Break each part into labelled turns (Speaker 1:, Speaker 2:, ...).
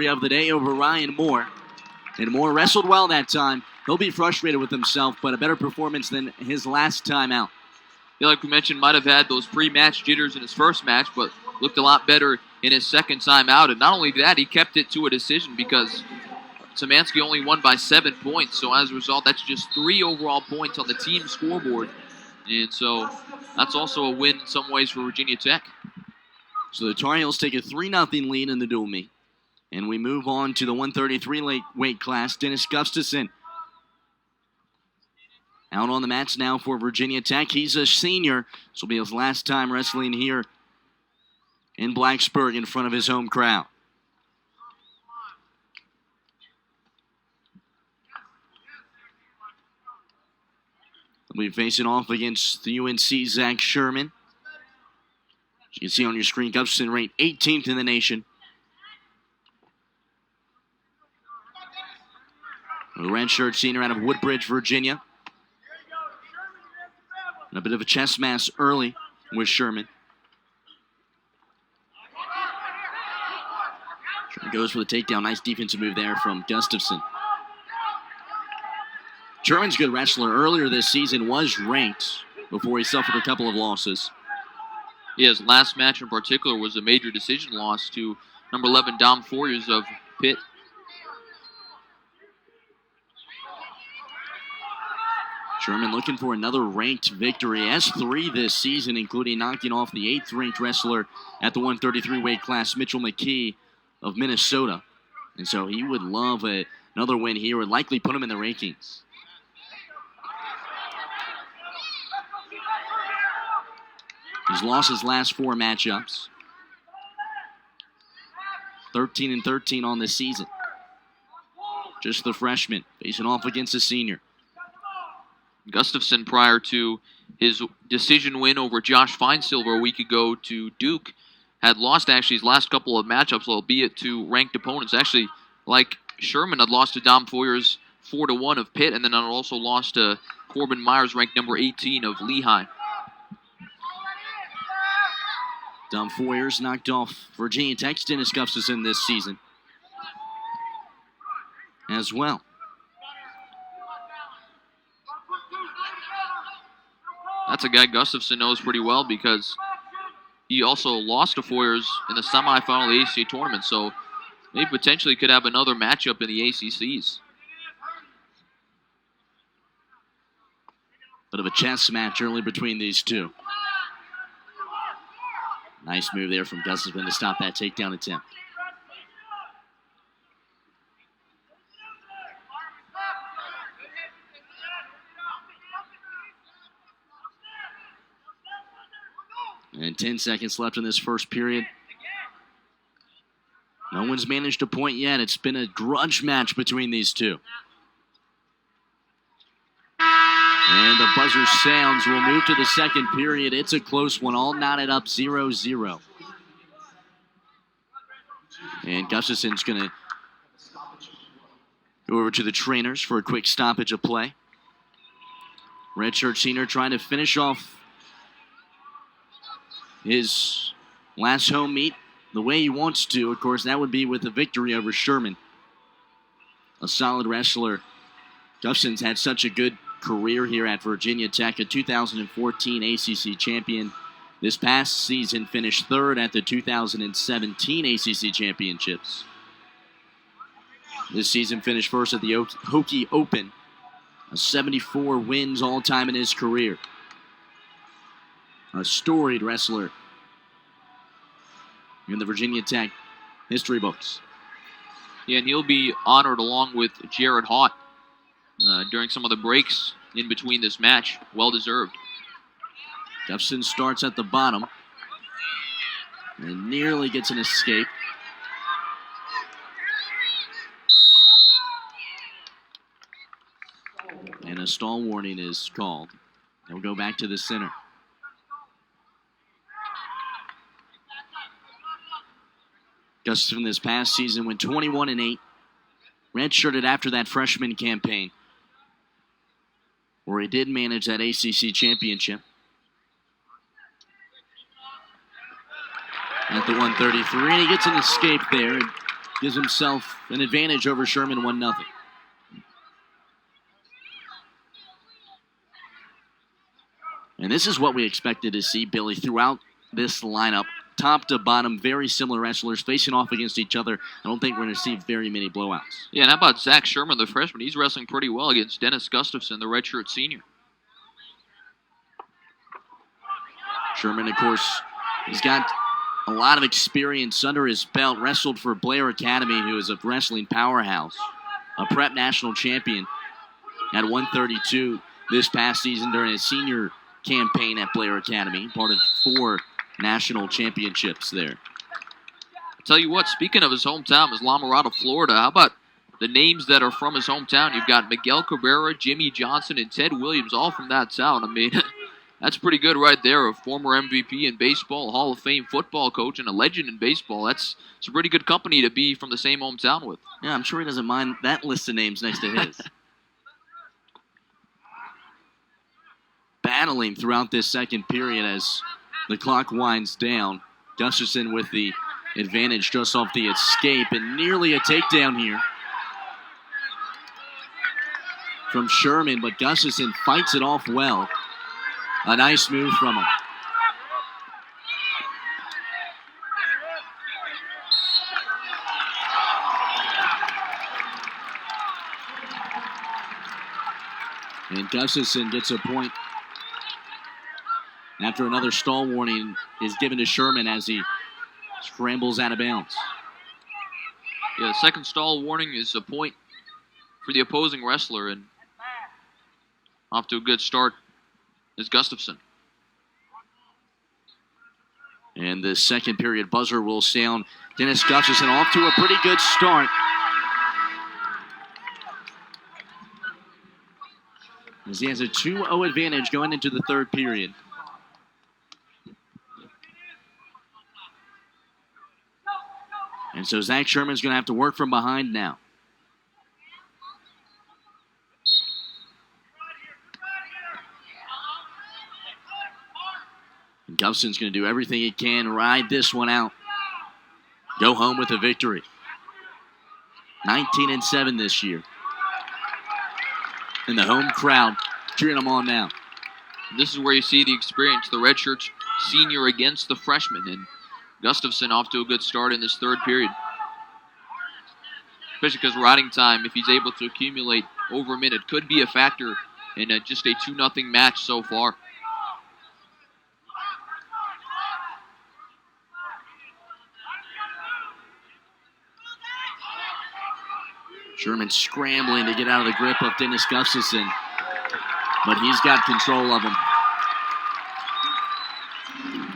Speaker 1: victory of the day over Ryan Moore. And Moore wrestled well that time. He'll be frustrated with himself, but a better performance than his last time out.
Speaker 2: Yeah, like we mentioned, might have had those pre-match jitters in his first match, but looked a lot better in his second time out. And not only that, he kept it to a decision because Szymanski only won by 7 points. So as a result, that's just 3 overall points on the team scoreboard. And so that's also a win in some ways for Virginia Tech.
Speaker 1: So the Tar Heels take a 3-0 lead in the dual meet. And we move on to the 133 weight class. Dennis Gustafson out on the mats now for Virginia Tech. He's a senior. This will be his last time wrestling here in Blacksburg in front of his home crowd. He'll be facing off against the UNC Zach Sherman. As you can see on your screen, Gustafson ranked 18th in the nation. The redshirt senior out of Woodbridge, Virginia. And a bit of a chest mass early with Sherman. Sherman goes for the takedown. Nice defensive move there from Gustafson. Sherman's a good wrestler. Earlier this season was ranked before he suffered a couple of losses.
Speaker 2: Yeah, his last match in particular was a major decision loss to number 11 Dom Foyers of Pitt.
Speaker 1: Sherman looking for another ranked victory. Has 3 this season, including knocking off the 8th ranked wrestler at the 133 weight class, Mitchell McKee of Minnesota. And so he would love another win here. Would likely put him in the rankings. He's lost his last 4 matchups. 13-13 on the season. Just the freshman facing off against the senior.
Speaker 2: Gustafson, prior to his decision win over Josh Feinsilver a week ago to Duke, had lost actually his last couple of matchups, albeit to ranked opponents. Actually, like Sherman, had lost to Dom Foyers 4-1 of Pitt, and then had also lost to Corbin Myers, ranked number 18 of Lehigh.
Speaker 1: Dom Foyers knocked off Virginia Tech's Dennis Gustafson this season as well.
Speaker 2: That's a guy Gustafson knows pretty well because he also lost to Foyers in the semifinal of the ACC tournament, so they potentially could have another matchup in the ACCs.
Speaker 1: Bit of a chess match early between these two. Nice move there from Gustafson to stop that takedown attempt. And 10 seconds left in this first period. No one's managed a point yet. It's been a grudge match between these two. And the buzzer sounds. We'll move to the second period. It's a close one, all knotted up 0-0. And Gustafson's going to go over to the trainers for a quick stoppage of play. Redshirt senior trying to finish off his last home meet the way he wants to. Of course, that would be with a victory over Sherman. A solid wrestler. Gustafson's had such a good career here at Virginia Tech, a 2014 ACC champion. This past season finished 3rd at the 2017 ACC championships. This season finished 1st at the Hokie Open. 74 wins all time in his career. A storied wrestler in the Virginia Tech history books.
Speaker 2: Yeah, and he'll be honored along with Jared Haught during some of the breaks in between this match. Well deserved.
Speaker 1: Gustafson starts at the bottom and nearly gets an escape. And a stall warning is called. They'll go back to the center. Gustafson this past season went 21-8. Redshirted after that freshman campaign, where he did manage that ACC championship. At the 133, and he gets an escape there. gives himself an advantage over Sherman 1-0. And this is what we expected to see, Billy, throughout this lineup. Top to bottom, very similar wrestlers facing off against each other. I don't think we're going to see very many blowouts.
Speaker 2: Yeah, and how about Zach Sherman, the freshman? He's wrestling pretty well against Dennis Gustafson, the redshirt senior.
Speaker 1: Sherman, of course, he's got a lot of experience under his belt. Wrestled for Blair Academy, who is a wrestling powerhouse. A prep national champion at 132 this past season during his senior campaign at Blair Academy. Part of 4 national championships there.
Speaker 2: I'll tell you what, speaking of his hometown, is La Mirada, Florida. How about the names that are from his hometown? You've got Miguel Cabrera, Jimmy Johnson, and Ted Williams, all from that town. I mean, that's pretty good right there. A former MVP in baseball, Hall of Fame football coach, and a legend in baseball. It's a pretty good company to be from the same hometown with.
Speaker 1: Yeah, I'm sure he doesn't mind that list of names next to his. Battling throughout this second period as the clock winds down. Gustafson with the advantage just off the escape, and nearly a takedown here from Sherman, but Gustafson fights it off well. A nice move from him. And Gustafson gets a point after another stall warning is given to Sherman as he scrambles out of bounds.
Speaker 2: Yeah, the second stall warning is a point for the opposing wrestler, and off to a good start is Gustafson.
Speaker 1: And the second period buzzer will sound. Dennis Gustafson off to a pretty good start. As he has a 2-0 advantage going into the third period. And so Zach Sherman's going to have to work from behind now. And Gustafson's going to do everything he can, ride this one out. Go home with a victory. 19-7 this year. And the home crowd cheering them on now.
Speaker 2: This is where you see the experience, the redshirt senior against the freshman, and Gustafson off to a good start in this third period. Especially because riding time, if he's able to accumulate over a minute, could be a factor in just a 2-0 match so far.
Speaker 1: Sherman scrambling to get out of the grip of Dennis Gustafson, but he's got control of him.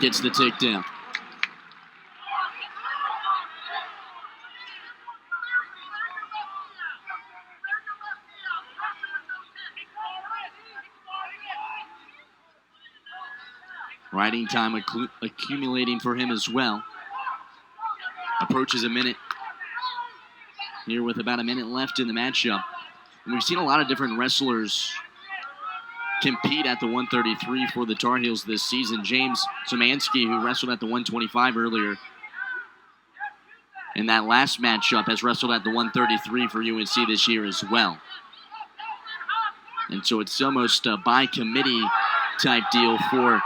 Speaker 1: Gets the takedown. Riding time accumulating for him as well. Approaches a minute. Here with about a minute left in the matchup. And we've seen a lot of different wrestlers compete at the 133 for the Tar Heels this season. James Szymanski, who wrestled at the 125 earlier in that last matchup, has wrestled at the 133 for UNC this year as well. And so it's almost a by committee type deal for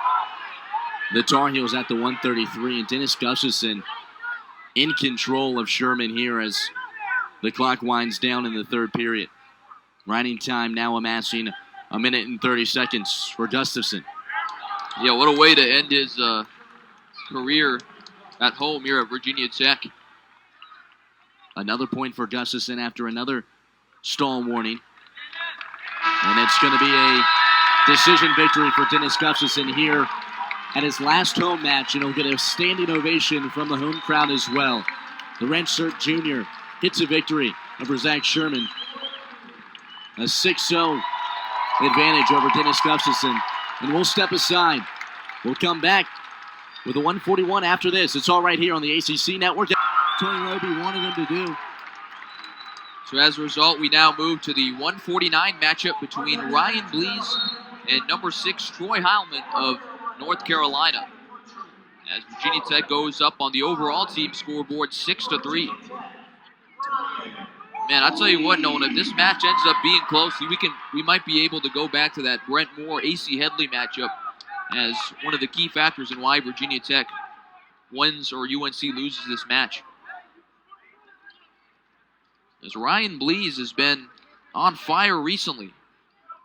Speaker 1: the Tar Heels at the 133. And Dennis Gustafson in control of Sherman here as the clock winds down in the third period. Riding time now amassing a minute and 30 seconds for Gustafson.
Speaker 2: Yeah, what a way to end his career at home here at Virginia Tech.
Speaker 1: Another point for Gustafson after another stall warning. And it's going to be a decision victory for Dennis Gustafson here at his last home match. And he'll get a standing ovation from the home crowd as well. The redshirt junior gets a victory over Zach Sherman. A 6-0 advantage over Dennis Gustafson. And we'll step aside. We'll come back with a 141 after this. It's all right here on the ACC Network. Tony Roby wanted him to do.
Speaker 2: So as a result, we now move to the 149 matchup between Ryan Blees and number 6 Troy Heilmann of North Carolina. As Virginia Tech goes up on the overall team scoreboard 6-3. Man, I'll tell you what, Nolan, if this match ends up being close, we might be able to go back to that Brent Moore-AC Headley matchup as one of the key factors in why Virginia Tech wins or UNC loses this match. As Ryan Blees has been on fire recently.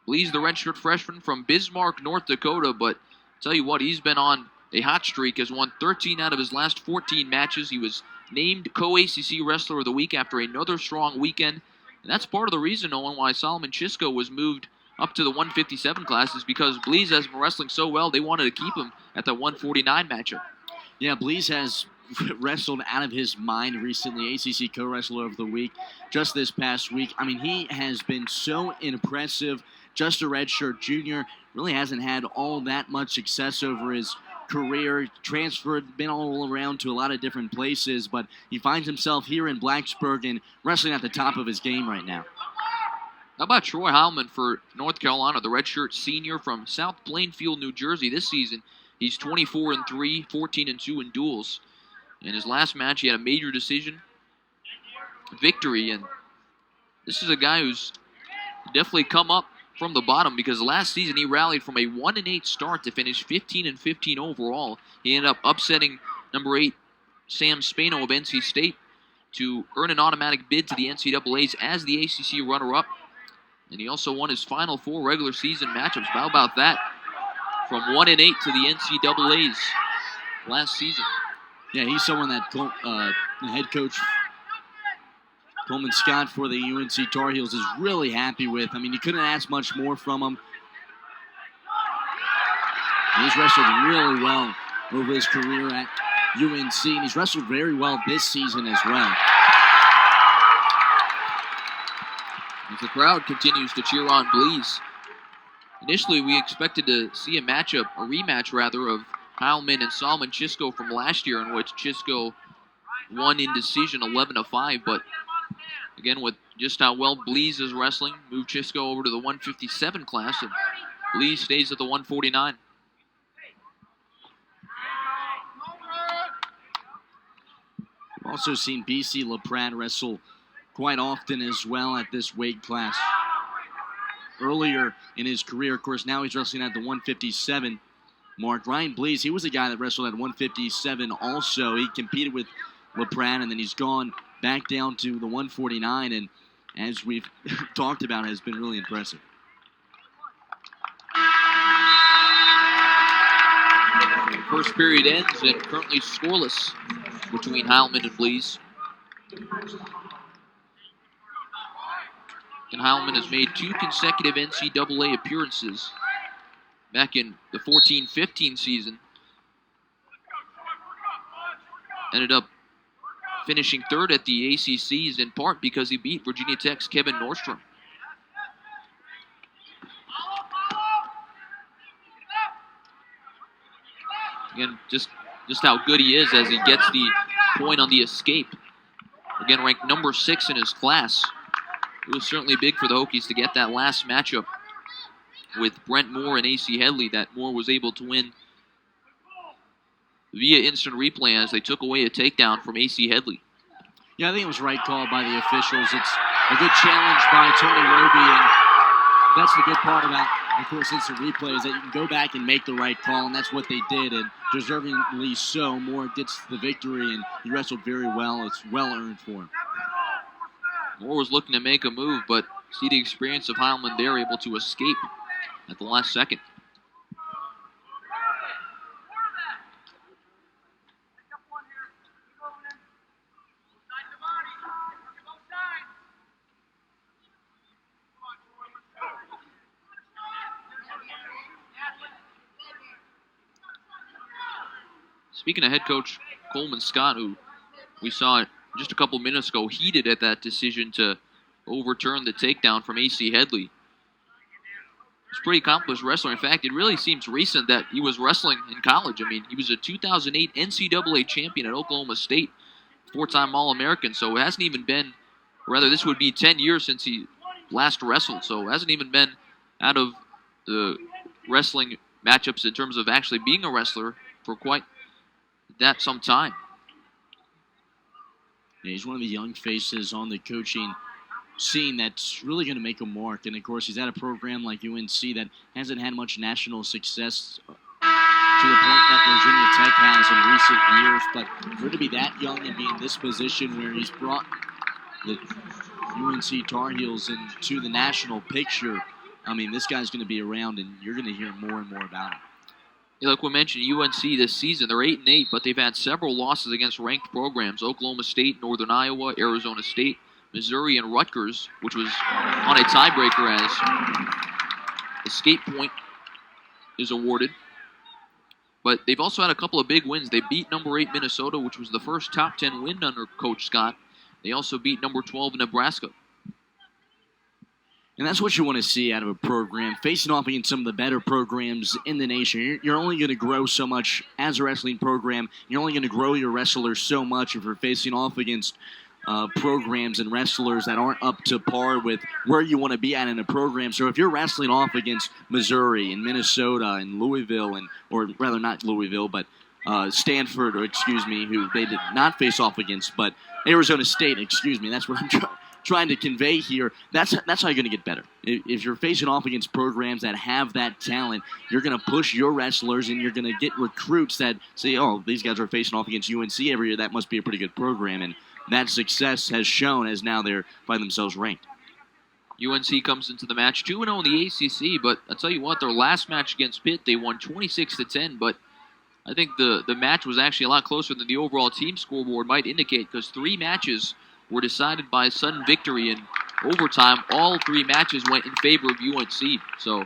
Speaker 2: Blees, the redshirt freshman from Bismarck, North Dakota, but tell you what, he's been on a hot streak, has won 13 out of his last 14 matches. He was named Co-ACC Wrestler of the Week after another strong weekend. And that's part of the reason, Nolan, why Solomon Chishko was moved up to the 157 class is because Blees has been wrestling so well, they wanted to keep him at the 149 matchup.
Speaker 1: Yeah, Blees has wrestled out of his mind recently, ACC Co-Wrestler of the Week, just this past week. I mean, he has been so impressive, just a redshirt junior, really hasn't had all that much success over his career, transferred, been all around to a lot of different places, but he finds himself here in Blacksburg and wrestling at the top of his game right now.
Speaker 2: How about Troy Heilmann for North Carolina, the redshirt senior from South Plainfield, New Jersey this season? He's 24-3, 14-2 in duels. In his last match, he had a major decision victory, and this is a guy who's definitely come up from the bottom because last season he rallied from a 1-8 start to finish 15-15 overall. He ended up upsetting number 8 Sam Spano of NC State to earn an automatic bid to the NCAAs as the ACC runner-up. And he also won his final 4 regular season matchups. How about that? From 1-8 to the NCAAs last season.
Speaker 1: Yeah, he's someone that the head coach Coleman Scott for the UNC Tar Heels is really happy with. I mean, you couldn't ask much more from him. He's wrestled really well over his career at UNC, and he's wrestled very well this season as well.
Speaker 2: As the crowd continues to cheer on Blees. Initially, we expected to see a rematch of Heilmann and Solomon Chishko from last year, in which Chishko won in decision 11-5, but again, with just how well Blees is wrestling, moved Chishko over to the 157 class, and Blees stays at the 149.
Speaker 1: We've also seen BC LaPrade wrestle quite often as well at this weight class. Earlier in his career, of course, now he's wrestling at the 157 mark. Ryan Blees, he was a guy that wrestled at 157 also. He competed with LaPrade, and then he's gone back down to the 149, and as we've talked about, has been really impressive.
Speaker 2: First period ends and currently scoreless between Heilmann and Blees. And Heilmann has made 2 consecutive NCAA appearances back in the 14-15 season. Ended up finishing 3rd at the ACCs in part because he beat Virginia Tech's Kevin Nordstrom. Again, just how good he is as he gets the point on the escape. Again, ranked number 6 in his class. It was certainly big for the Hokies to get that last matchup with Brent Moore and AC Headley that Moore was able to win via instant replay as they took away a takedown from AC Headley.
Speaker 1: Yeah, I think it was right call by the officials. It's a good challenge by Tony Roby, and that's the good part about, of course, instant replay is that you can go back and make the right call, and that's what they did, and deservingly so. Moore gets the victory, and he wrestled very well. It's well-earned for him.
Speaker 2: Moore was looking to make a move, but see the experience of Heilmann there, able to escape at the last second. Speaking of head coach Coleman Scott, who we saw just a couple minutes ago heated at that decision to overturn the takedown from AC Headley. He's a pretty accomplished wrestler. In fact, it really seems recent that he was wrestling in college. I mean, he was a 2008 NCAA champion at Oklahoma State, 4-time All-American, so it hasn't even been, rather this would be 10 years since he last wrestled, so it hasn't even been out of the wrestling matchups in terms of actually being a wrestler for quite that some time.
Speaker 1: Yeah, he's one of the young faces on the coaching seen that's really going to make a mark. And, of course, he's at a program like UNC that hasn't had much national success to the point that Virginia Tech has in recent years. But for him to be that young and be in this position where he's brought the UNC Tar Heels into the national picture, I mean, this guy's going to be around, and you're going to hear more and more about him.
Speaker 2: Yeah, like we mentioned, UNC this season, they're 8-8, but they've had several losses against ranked programs: Oklahoma State, Northern Iowa, Arizona State, Missouri, and Rutgers, which was on a tiebreaker as escape point is awarded. But they've also had a couple of big wins. They beat number 8 Minnesota, which was the first top 10 win under Coach Scott. They also beat number 12 Nebraska.
Speaker 1: And that's what you want to see out of a program. Facing off against some of the better programs in the nation, you're only going to grow so much as a wrestling program. You're only going to grow your wrestlers so much if you're facing off against programs and wrestlers that aren't up to par with where you want to be at in a program. So if you're wrestling off against Missouri and Minnesota and Louisville, or rather not Louisville, but Stanford, who they did not face off against, but Arizona State, that's what I'm trying to convey here. That's how you're going to get better. If you're facing off against programs that have that talent, you're going to push your wrestlers, and you're going to get recruits that say, oh, these guys are facing off against UNC every year. That must be a pretty good program. And that success has shown as now they're by themselves ranked.
Speaker 2: UNC comes into the match 2-0 in the ACC, but I'll tell you what, their last match against Pitt, they won 26-10, but I think the match was actually a lot closer than the overall team scoreboard might indicate, because 3 matches were decided by a sudden victory in overtime. All 3 matches went in favor of UNC, so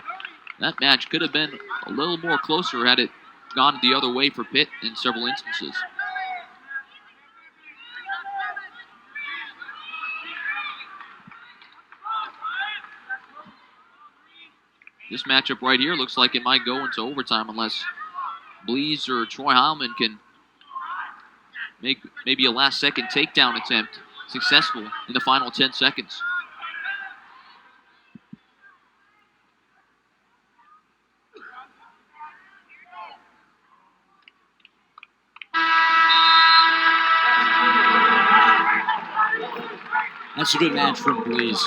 Speaker 2: that match could have been a little more closer had it gone the other way for Pitt in several instances. This matchup right here looks like it might go into overtime unless Blees or Troy Heilmann can make maybe a last-second takedown attempt successful in the final 10 seconds.
Speaker 1: That's a good match from Blees.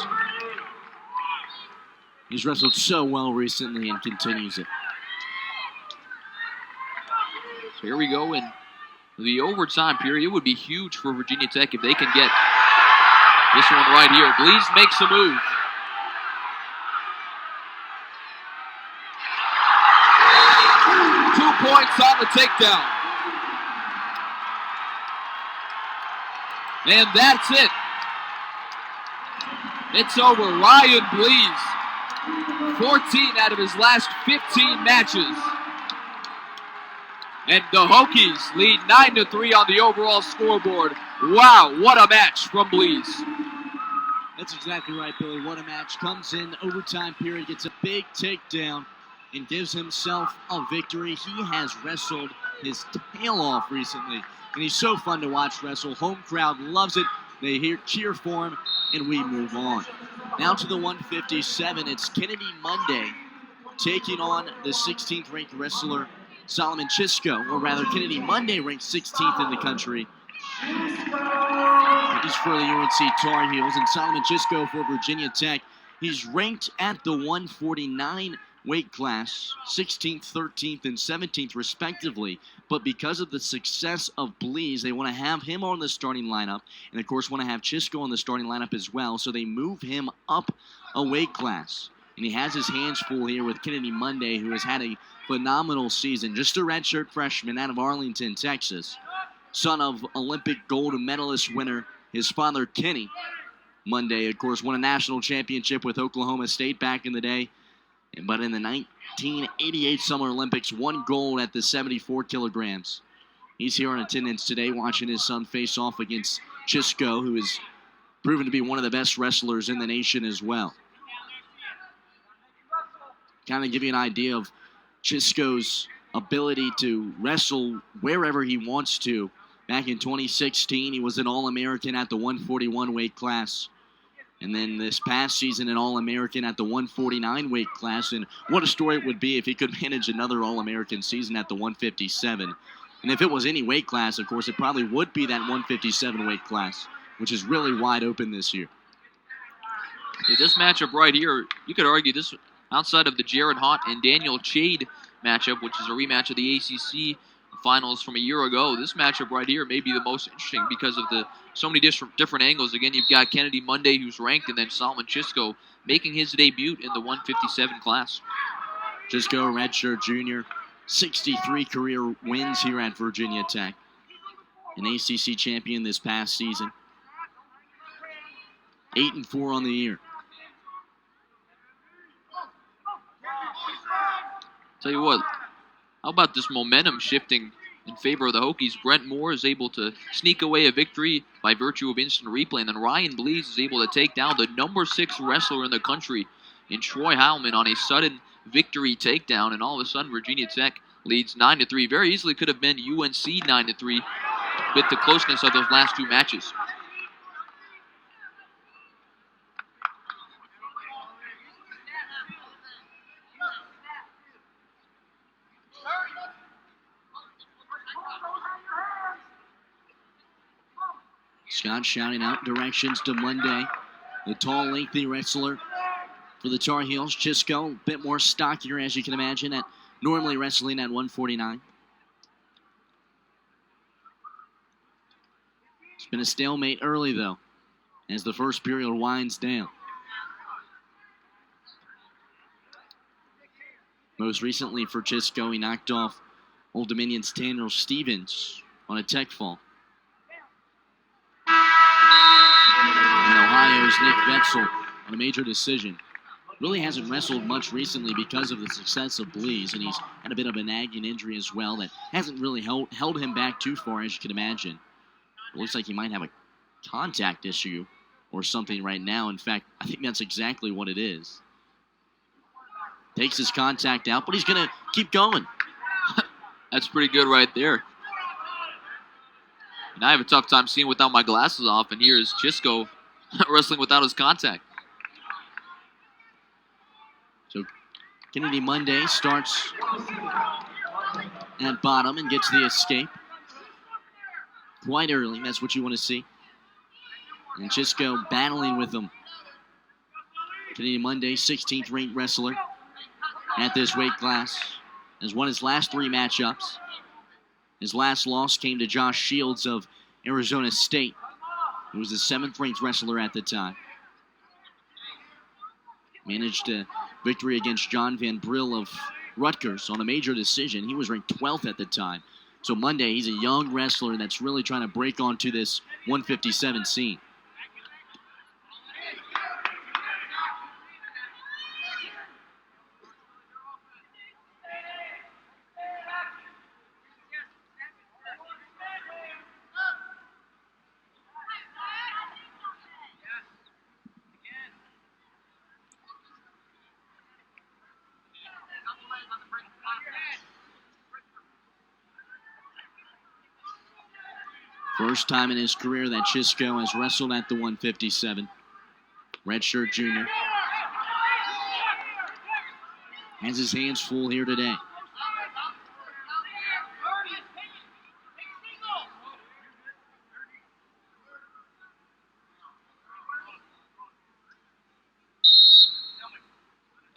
Speaker 1: He's wrestled so well recently and continues it.
Speaker 2: So here we go in the overtime period. It would be huge for Virginia Tech if they can get this one right here. Blees makes a move. Points on the takedown. And that's it. It's over. Ryan Blees, 14 out of his last 15 matches. And the Hokies lead 9-3 on the overall scoreboard. Wow, what a match from Blees.
Speaker 1: That's exactly right, Billy. What a match. Comes in overtime period, gets a big takedown, and gives himself a victory. He has wrestled his tail off recently, and he's so fun to watch wrestle. Home crowd loves it. They cheer for him, and we move on. Now to the 157. It's Kennedy Monday taking on the 16th ranked wrestler Solomon Chishko, or rather Kennedy Monday ranked 16th in the country. He's for the UNC Tar Heels, and Solomon Chishko for Virginia Tech. He's ranked at the 149 weight class, 16th, 13th, and 17th respectively. But because of the success of Blees, they want to have him on the starting lineup, and of course want to have Chishko on the starting lineup as well, so they move him up a weight class. And he has his hands full here with Kennedy Monday, who has had a phenomenal season. Just a redshirt freshman out of Arlington, Texas. Son of Olympic gold medalist winner, his father Kenny Monday, of course, won a national championship with Oklahoma State back in the day. But in the 1988 Summer Olympics, won gold at the 74 kilograms. He's here in attendance today watching his son face off against Chishko, who is proven to be one of the best wrestlers in the nation as well. Kind of give you an idea of Chishko's ability to wrestle wherever he wants to. Back in 2016, he was an All-American at the 141 weight class. And then this past season, an All-American at the 149 weight class. And what a story it would be if he could manage another All-American season at the 157. And if it was any weight class, of course, it probably would be that 157 weight class, which is really wide open this year.
Speaker 2: Yeah, this matchup right here, you could argue this outside of the Jared Haught and Daniel Chade matchup, which is a rematch of the ACC finals from a year ago. This matchup right here may be the most interesting because of the so many different angles. Again, you've got Kennedy Monday, who's ranked, and then Solomon Chishko making his debut in the 157 class.
Speaker 1: Chishko, redshirt junior, 63 career wins here at Virginia Tech. An ACC champion this past season. 8-4 on the year.
Speaker 2: Tell you what, how about this momentum shifting in favor of the Hokies? Brent Moore is able to sneak away a victory by virtue of instant replay, and then Ryan Blees is able to take down the number 6 wrestler in the country in Troy Heilmann on a sudden victory takedown, and all of a sudden Virginia Tech leads 9-3. Very easily could have been UNC 9-3 with the closeness of those last two matches.
Speaker 1: Scott shouting out directions to Monday, the tall, lengthy wrestler for the Tar Heels. Chishko, a bit more stockier, as you can imagine, at normally wrestling at 149. It's been a stalemate early, though, as the first period winds down. Most recently for Chishko, he knocked off Old Dominion's Tanner Stevens on a tech fall. And Ohio's Nick Vetzel on a major decision. Really hasn't wrestled much recently because of the success of Blees, and he's had a bit of a nagging injury as well that hasn't really held him back too far, as you can imagine. It looks like he might have a contact issue or something right now. In fact, I think that's exactly what it is. Takes his contact out, but he's going to keep going.
Speaker 2: That's pretty good right there. And I have a tough time seeing without my glasses off, and here is Chishko wrestling without his contact.
Speaker 1: So Kennedy Monday starts at bottom and gets the escape. Quite early, that's what you want to see. And Chishko battling with him. Kennedy Monday, 16th ranked wrestler at this weight class, has won his last 3 matchups. His last loss came to Josh Shields of Arizona State, who was the 7th ranked wrestler at the time. Managed a victory against John Van Brill of Rutgers on a major decision. He was ranked 12th at the time. So Monday, he's a young wrestler that's really trying to break onto this 157 scene. First time in his career that Chishko has wrestled at the 157. Redshirt junior. Has his hands full here today.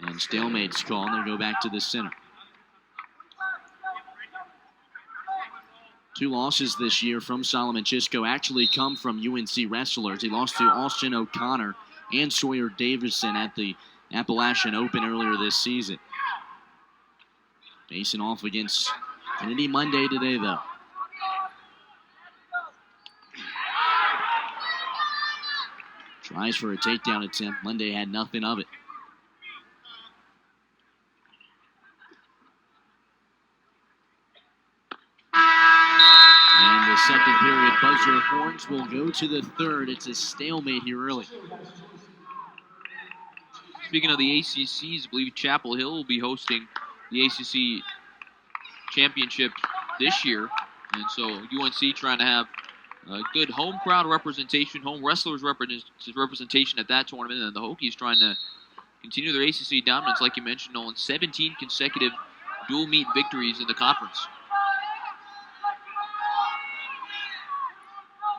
Speaker 1: And stalemate's called. They'll go back to the center. 2 losses this year from Solomon Chishko actually come from UNC wrestlers. He lost to Austin O'Connor and Sawyer Davison at the Appalachian Open earlier this season. Facing off against Kennedy Monday today, though. Tries for a takedown attempt. Monday had nothing of it. Second period buzzer horns will go to the third. It's a stalemate here early.
Speaker 2: Speaking of the ACCs, I believe Chapel Hill will be hosting the ACC championship this year. And so UNC trying to have a good home crowd representation, home wrestlers representation at that tournament. And the Hokies trying to continue their ACC dominance, like you mentioned, Nolan. 17 consecutive dual meet victories in the conference.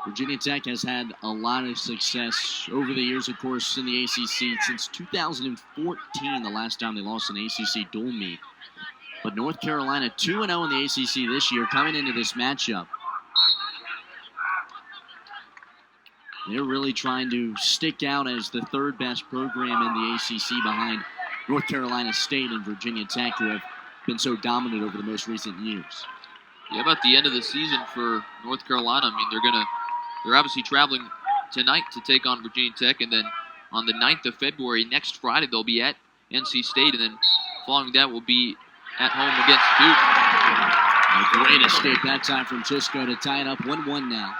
Speaker 1: Virginia Tech has had a lot of success over the years, of course, in the ACC. Since 2014, the last time they lost an ACC dual meet. But North Carolina 2-0 in the ACC this year, coming into this matchup. They're really trying to stick out as the third best program in the ACC behind North Carolina State and Virginia Tech, who have been so dominant over the most recent years.
Speaker 2: Yeah, about the end of the season for North Carolina, I mean, they're obviously traveling tonight to take on Virginia Tech, and then on the 9th of February, next Friday, they'll be at NC State, and then following that will be at home against Duke.
Speaker 1: A great escape that time from Chishko to tie it up 1-1 now.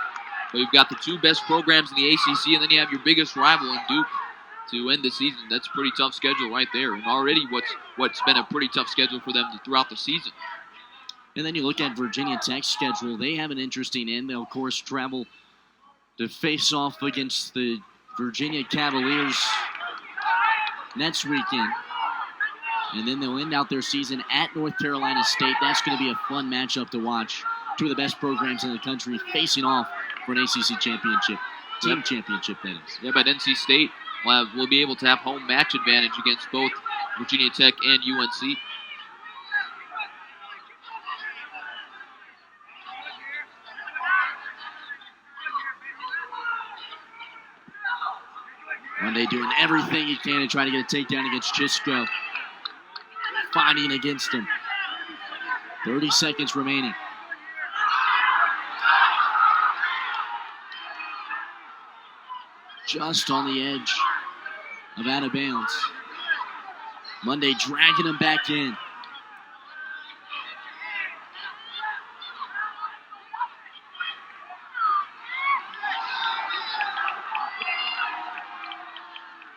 Speaker 2: So you've got the two best programs in the ACC, and then you have your biggest rival in Duke to end the season. That's a pretty tough schedule right there, and already what's been a pretty tough schedule for them throughout the season.
Speaker 1: And then you look at Virginia Tech's schedule. They have an interesting end. They'll, of course, travel to face off against the Virginia Cavaliers next weekend. And then they'll end out their season at North Carolina State. That's going to be a fun matchup to watch. Two of the best programs in the country facing off for an ACC championship, team championship, that is.
Speaker 2: Yeah, but NC State will be able to have home match advantage against both Virginia Tech and UNC.
Speaker 1: Monday doing everything he can to try to get a takedown against Chishko. Fighting against him. 30 seconds remaining. Just on the edge of out of bounds. Monday dragging him back in.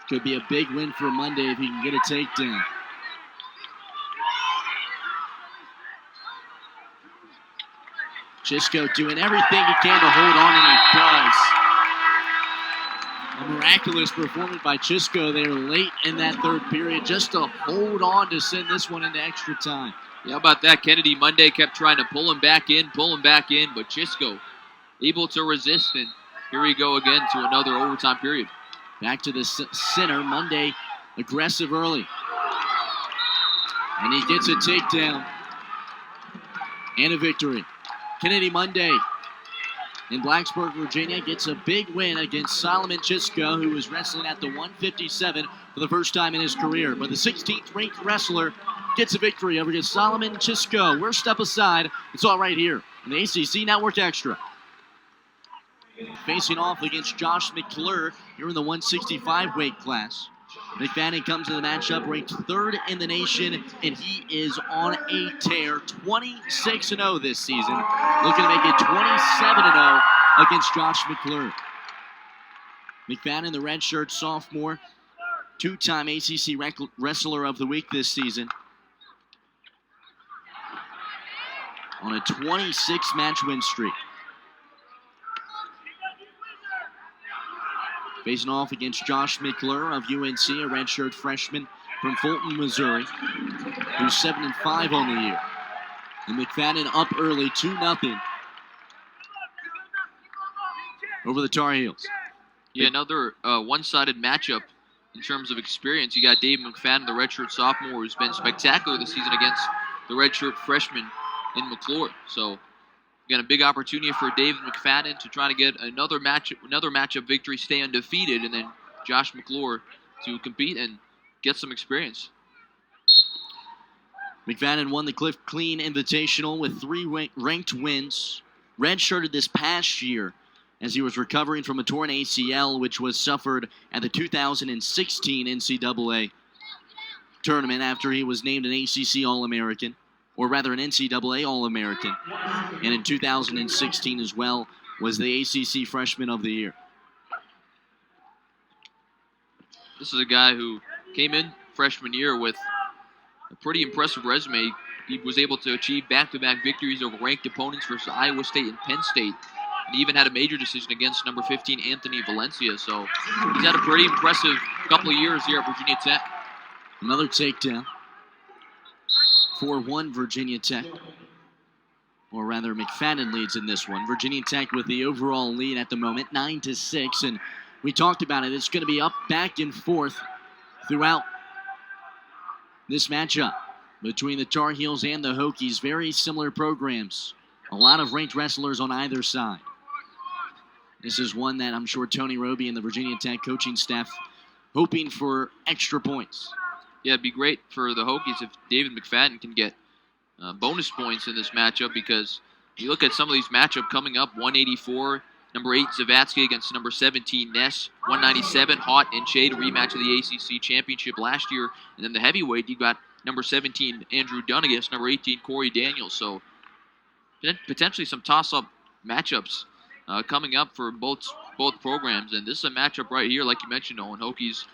Speaker 1: Could be a big win for Monday if he can get a takedown. Chishko doing everything he can to hold on, and he does. A miraculous performance by Chishko there late in that third period just to hold on to send this one into extra time.
Speaker 2: Yeah, how about that? Kennedy Monday kept trying to pull him back in, but Chishko able to resist, and here we go again to another overtime period.
Speaker 1: Back to the center. Monday aggressive early. And he gets a takedown and a victory. Kennedy Monday in Blacksburg, Virginia gets a big win against Solomon Chishko, who was wrestling at the 157 for the first time in his career. But the 16th ranked wrestler gets a victory over against Solomon Chishko. We're step aside. It's all right here on the ACC Network Extra. Facing off against Josh McClure here in the 165 weight class. McFadden comes to the matchup ranked third in the nation, and he is on a tear. 26-0 this season. Looking to make it 27-0 against Josh McClure. McFadden, the redshirt sophomore, two-time ACC Wrestler of the Week this season. On a 26-match win streak. Facing off against Josh McClure of UNC, a redshirt freshman from Fulton, Missouri, who's 7-5 on the year. And McFadden up early, 2-0 over the Tar Heels.
Speaker 2: Yeah, another one-sided matchup in terms of experience. You got Dave McFadden, the redshirt sophomore, who's been spectacular this season against the redshirt freshman in McClure. So, got a big opportunity for David McFadden to try to get another matchup victory, stay undefeated, and then Josh McClure to compete and get some experience.
Speaker 1: McFadden won the Cliff Clean Invitational with 3 ranked wins. Redshirted this past year as he was recovering from a torn ACL, which was suffered at the 2016 NCAA tournament after he was named an ACC All-American. Or rather an NCAA All-American. And in 2016 as well was the ACC Freshman of the Year.
Speaker 2: This is a guy who came in freshman year with a pretty impressive resume. He was able to achieve back-to-back victories over ranked opponents versus Iowa State and Penn State. And he even had a major decision against number 15, Anthony Valencia. So he's had a pretty impressive couple of years here at Virginia Tech.
Speaker 1: Another takedown. 4-1 Virginia Tech. or rather McFadden leads in this one. Virginia Tech with the overall lead at the moment, 9-6, and we talked about it. It's going to be up, back, and forth throughout this matchup between the Tar Heels and the Hokies. Very similar programs. A lot of ranked wrestlers on either side. This is one that I'm sure Tony Roby and the Virginia Tech coaching staff hoping for extra points.
Speaker 2: Yeah, it'd be great for the Hokies if David McFadden can get bonus points in this matchup, because you look at some of these matchups coming up, 184, number 8 Zavatsky against number 17 Ness, 197 Haught and Shade, rematch of the ACC championship last year, and then the heavyweight, you got number 17 Andrew Dunn against number 18 Corey Daniels. So potentially some toss-up matchups coming up for both programs, and this is a matchup right here, like you mentioned, Owen. Hokies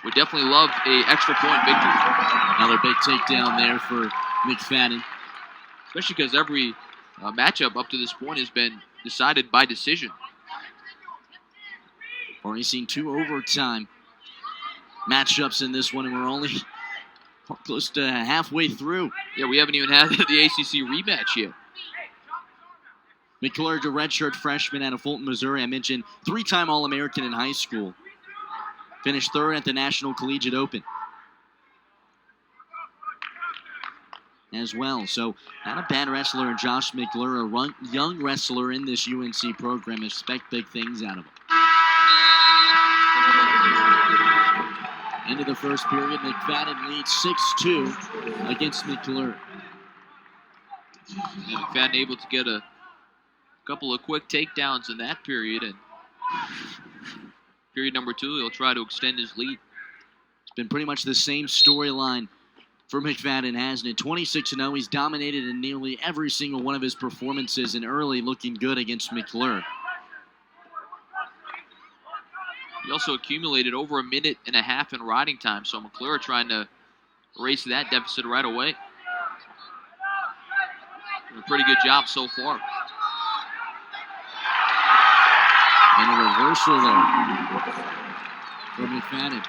Speaker 2: would definitely love a extra point victory.
Speaker 1: Another big takedown there for McFadden.
Speaker 2: Especially because every matchup up to this point has been decided by decision.
Speaker 1: Already seen 2 overtime matchups in this one, and we're only close to halfway through.
Speaker 2: Yeah, we haven't even had the ACC rematch yet.
Speaker 1: McClure, a redshirt freshman out of Fulton, Missouri. I mentioned 3-time All-American in high school. Finished 3rd at the National Collegiate Open as well. So not a bad wrestler in Josh McClure, a young wrestler in this UNC program. Expect big things out of him. Into the first period, McFadden leads 6-2 against McClure.
Speaker 2: Yeah, McFadden able to get a couple of quick takedowns in that period, and period number 2, he'll try to extend his lead.
Speaker 1: It's been pretty much the same storyline for McFadden, hasn't it? 26-0, he's dominated in nearly every single one of his performances, and early looking good against McClure.
Speaker 2: He also accumulated over 1.5 minutes in riding time, so McClure trying to erase that deficit right away. Doing a pretty good job so far.
Speaker 1: And a reversal there for McFadden.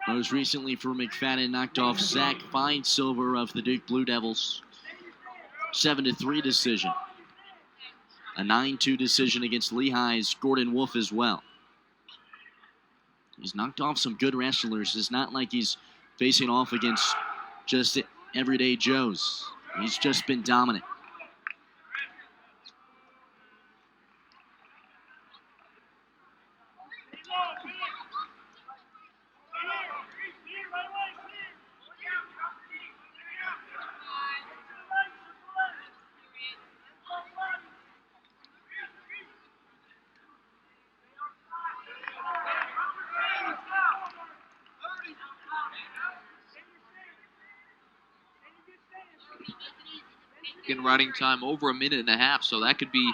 Speaker 1: Most recently for McFadden, knocked off Zach Feinsilver of the Duke Blue Devils. 7-3 decision. A 9-2 decision against Lehigh's Gordon Wolf as well. He's knocked off some good wrestlers. It's not like he's facing off against just everyday Joes. He's just been dominant.
Speaker 2: In riding time over 1.5 minutes, so that could be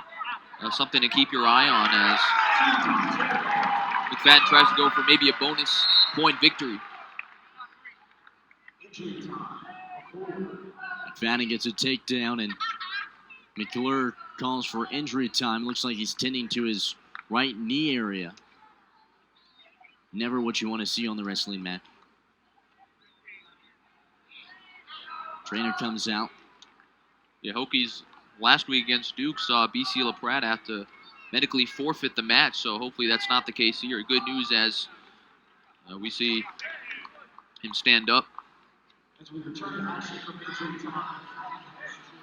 Speaker 2: something to keep your eye on as McFadden tries to go for maybe a bonus point victory.
Speaker 1: McFadden gets a takedown, and McClure calls for injury time. Looks like he's tending to his right knee area. Never what you want to see on the wrestling mat. Trainer comes out.
Speaker 2: Yeah, Hokies last week against Duke saw BC LaPrade have to medically forfeit the match, so hopefully that's not the case here. Good news as we see him stand up.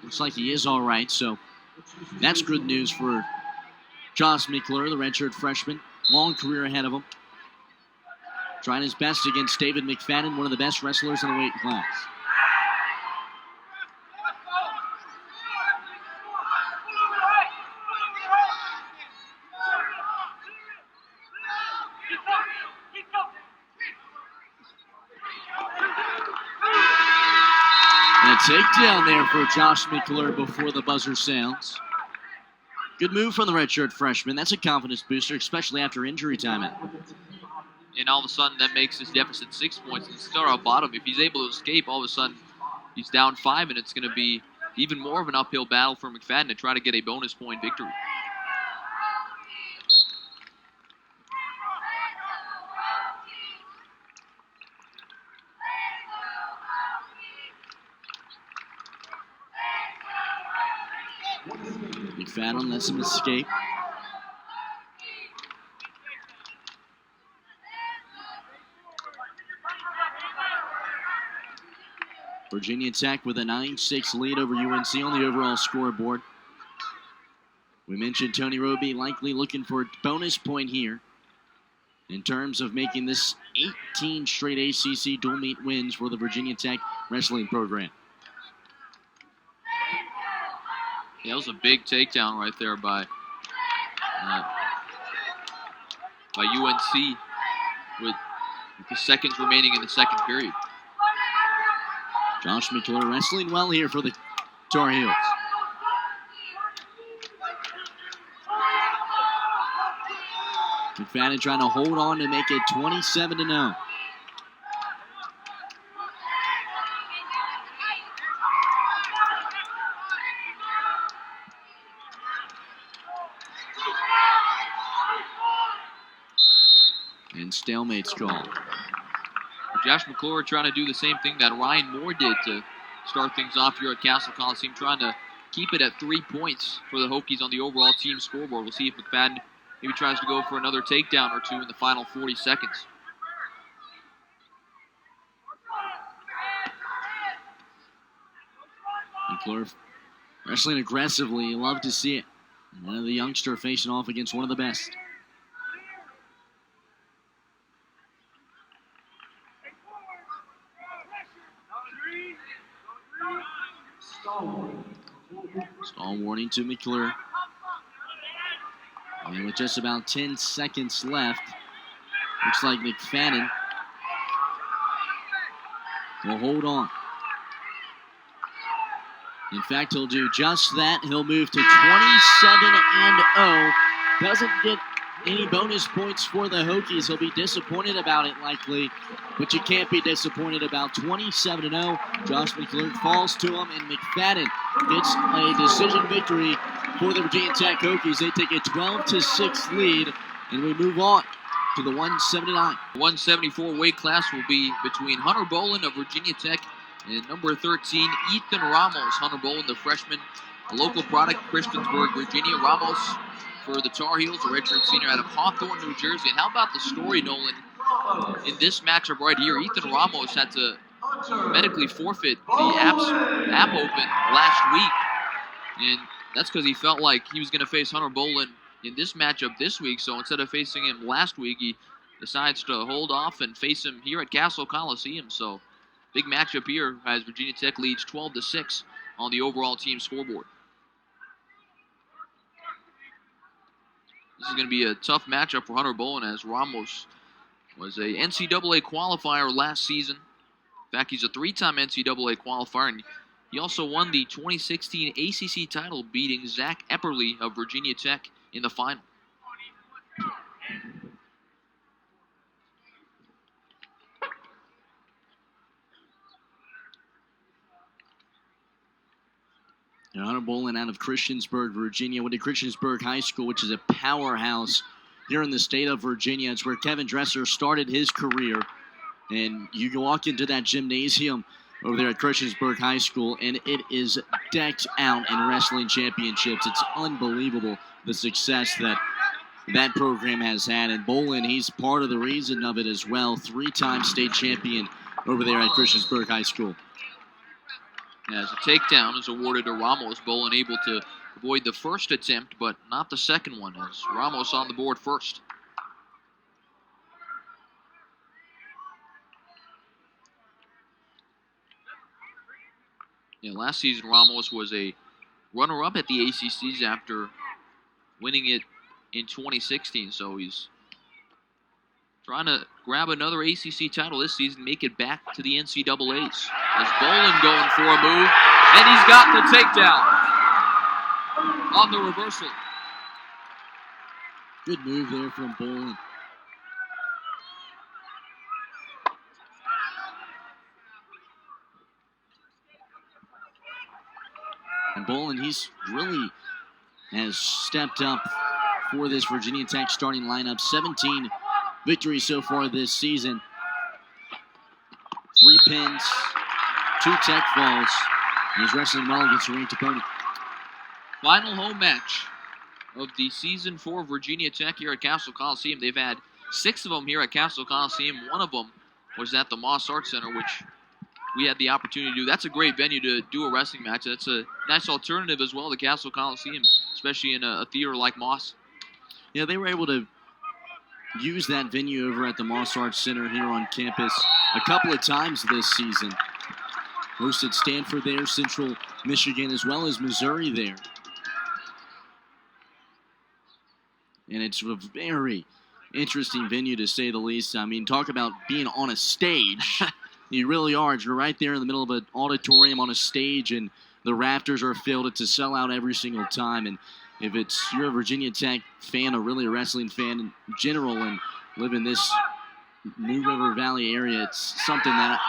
Speaker 1: Looks like he is all right, so that's good news for Josh McClure, the redshirt freshman. Long career ahead of him. Trying his best against David McFadden, one of the best wrestlers in the weight class. And a takedown there for Josh McClure before the buzzer sounds. Good move from the redshirt freshman. That's a confidence booster, especially after injury time out.
Speaker 2: And all of a sudden, that makes his deficit 6 points. And start out bottom. If he's able to escape, all of a sudden, he's down 5, and it's going to be even more of an uphill battle for McFadden to try to get a bonus point victory.
Speaker 1: McFadden lets him escape. Virginia Tech with a 9-6 lead over UNC on the overall scoreboard. We mentioned Tony Roby likely looking for a bonus point here in terms of making this 18 straight ACC dual meet wins for the Virginia Tech wrestling program.
Speaker 2: Yeah, that was a big takedown right there by UNC with the seconds remaining in the second period.
Speaker 1: Josh mcclure wrestling well here for the Tar Heels. McFadden trying to hold on to make it 27-0. And stalemate's called.
Speaker 2: Josh mcclure trying to do the same thing that Ryan Moore did to start things off here at Castle Coliseum, trying to keep it at 3 points for the Hokies on the overall team scoreboard. We'll see if McFadden maybe tries to go for another takedown or two in the final 40 seconds.
Speaker 1: McClure wrestling aggressively. You love to see it. Another youngster facing off against one of the best. Stall warning to McClure. And with just about 10 seconds left, looks like McFadden will hold on. In fact, he'll do just that. He'll move to 27-0. Doesn't get any bonus points for the Hokies. He'll be disappointed about it likely, but you can't be disappointed about 27-0. Josh mcclure falls to him, and McFadden gets a decision victory for the Virginia Tech Hokies. They take a 12-6 lead, and we move on to the 179.
Speaker 2: 174 weight class will be between Hunter Bolen of Virginia Tech and number 13, Ethan Ramos. Hunter Bolen, the freshman, a local product, Christiansburg, Virginia. Ramos for the Tar Heels, a redshirt senior out of Hawthorne, New Jersey. And how about the story, Nolan? In this matchup right here, Ethan Ramos had to medically forfeit the app open last week. And that's because he felt like he was going to face Hunter Bolen in this matchup this week. So instead of facing him last week, he decides to hold off and face him here at Castle Coliseum. So big matchup here as Virginia Tech leads 12-6 on the overall team scoreboard. This is going to be a tough matchup for Hunter Bolen, as Ramos was a NCAA qualifier last season. In fact, he's a 3-time NCAA qualifier, and he also won the 2016 ACC title, beating Zach Epperly of Virginia Tech in the final.
Speaker 1: And Hunter Bolen out of Christiansburg, Virginia, went to Christiansburg High School, which is a powerhouse here in the state of Virginia. It's where Kevin Dresser started his career. And you can walk into that gymnasium over there at Christiansburg High School, and it is decked out in wrestling championships. It's unbelievable the success that that program has had. And Bolen, he's part of the reason of it as well. 3-time state champion over there at Christiansburg High School.
Speaker 2: As a takedown is awarded to Ramos, Bolen able to avoid the first attempt, but not the second one, as Ramos on the board first. Yeah, last season Ramos was a runner-up at the ACCs after winning it in 2016, so he's trying to grab another ACC title this season, make it back to the NCAAs. As Bolen going for a move, and he's got the takedown on the reversal.
Speaker 1: Good move there from Bolen. And Bolen, he's really has stepped up for this Virginia Tech starting lineup. 17 victories so far this season. 3 pins, 2 tech falls. He's wrestling well against a ranked opponent.
Speaker 2: Final home match of the season for Virginia Tech here at Castle Coliseum. They've had 6 of them here at Castle Coliseum. One of them was at the Moss Arts Center, which we had the opportunity to do. That's a great venue to do a wrestling match. That's a nice alternative as well to Castle Coliseum, especially in a theater like Moss.
Speaker 1: Yeah, they were able to use that venue over at the Moss Arts Center here on campus a couple of times this season. Hosted Stanford there, Central Michigan, as well as Missouri there. And it's a very interesting venue, to say the least. I mean, talk about being on a stage. You really are. You're right there in the middle of an auditorium on a stage, and the rafters are filled. It's a sellout every single time. And if you're a Virginia Tech fan, or really a wrestling fan in general, and live in this New River Valley area, it's something that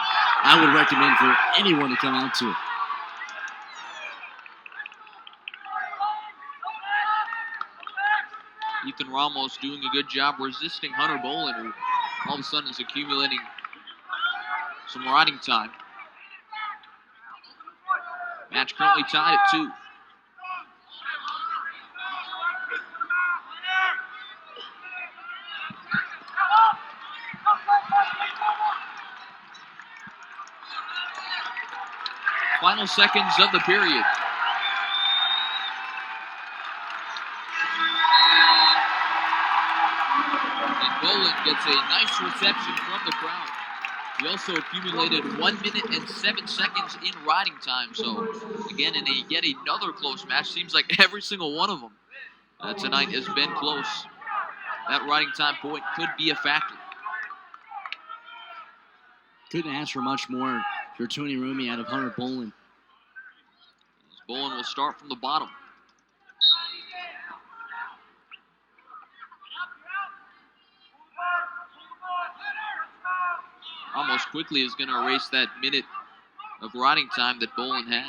Speaker 1: I would recommend for anyone to come out to.
Speaker 2: Ethan Ramos doing a good job resisting Hunter Bolen, who all of a sudden is accumulating some riding time. Match currently tied at 2. Final seconds of the period. And Bolen gets a nice reception from the crowd. He also accumulated 1 minute and 7 seconds in riding time. So, again, in yet another close match. Seems like every single one of them tonight has been close. That riding time point could be a factor.
Speaker 1: Couldn't ask for much more if you're Tony Rumi out of Hunter Bolen.
Speaker 2: Bolen will start from the bottom. Almost quickly is going to erase that minute of riding time that Bolen had.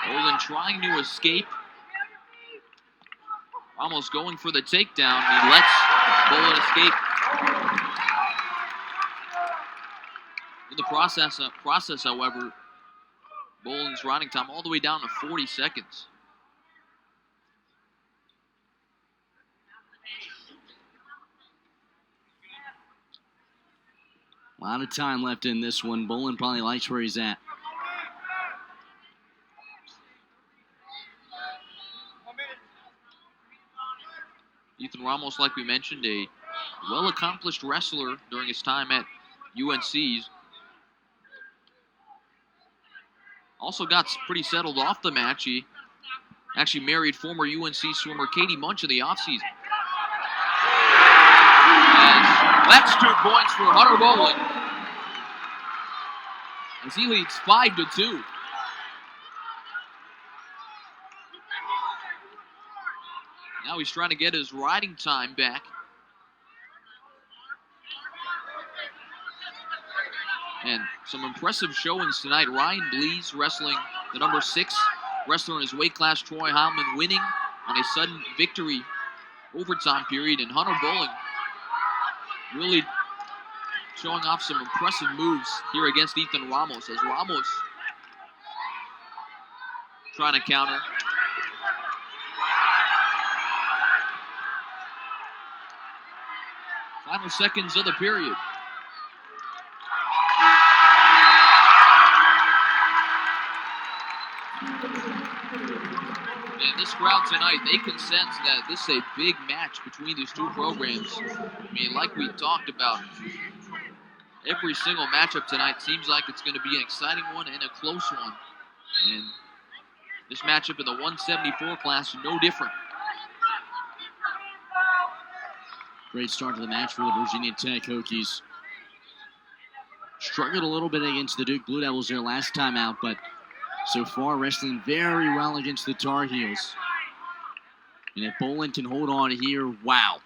Speaker 2: Bolen trying to escape. Ramos going for the takedown. He lets Bolen escape. In the process, however, Bolen's riding time all the way down to 40 seconds.
Speaker 1: A lot of time left in this one. Bolen probably likes where he's at.
Speaker 2: Ethan Ramos, like we mentioned, a well-accomplished wrestler during his time at UNC's. Also got pretty settled off the match. He actually married former UNC swimmer Katie Munch in the offseason. That's 2 points for Hunter Bolen, as he leads 5-2. Now he's trying to get his riding time back. And some impressive showings tonight. Ryan Blees wrestling the number 6 wrestler in his weight class, Troy Heilmann, winning on a sudden victory overtime period. And Hunter Bolen really showing off some impressive moves here against Ethan Ramos, as Ramos trying to counter. Final seconds of the period. And this crowd tonight, they can sense that this is a big match between these two programs. I mean, like we talked about, every single matchup tonight seems like it's going to be an exciting one and a close one. And this matchup in the 174 class, no different.
Speaker 1: Great start to the match for the Virginia Tech Hokies. Struggled a little bit against the Duke Blue Devils their last time out, but so far wrestling very well against the Tar Heels. And if Bolen can hold on here, wow.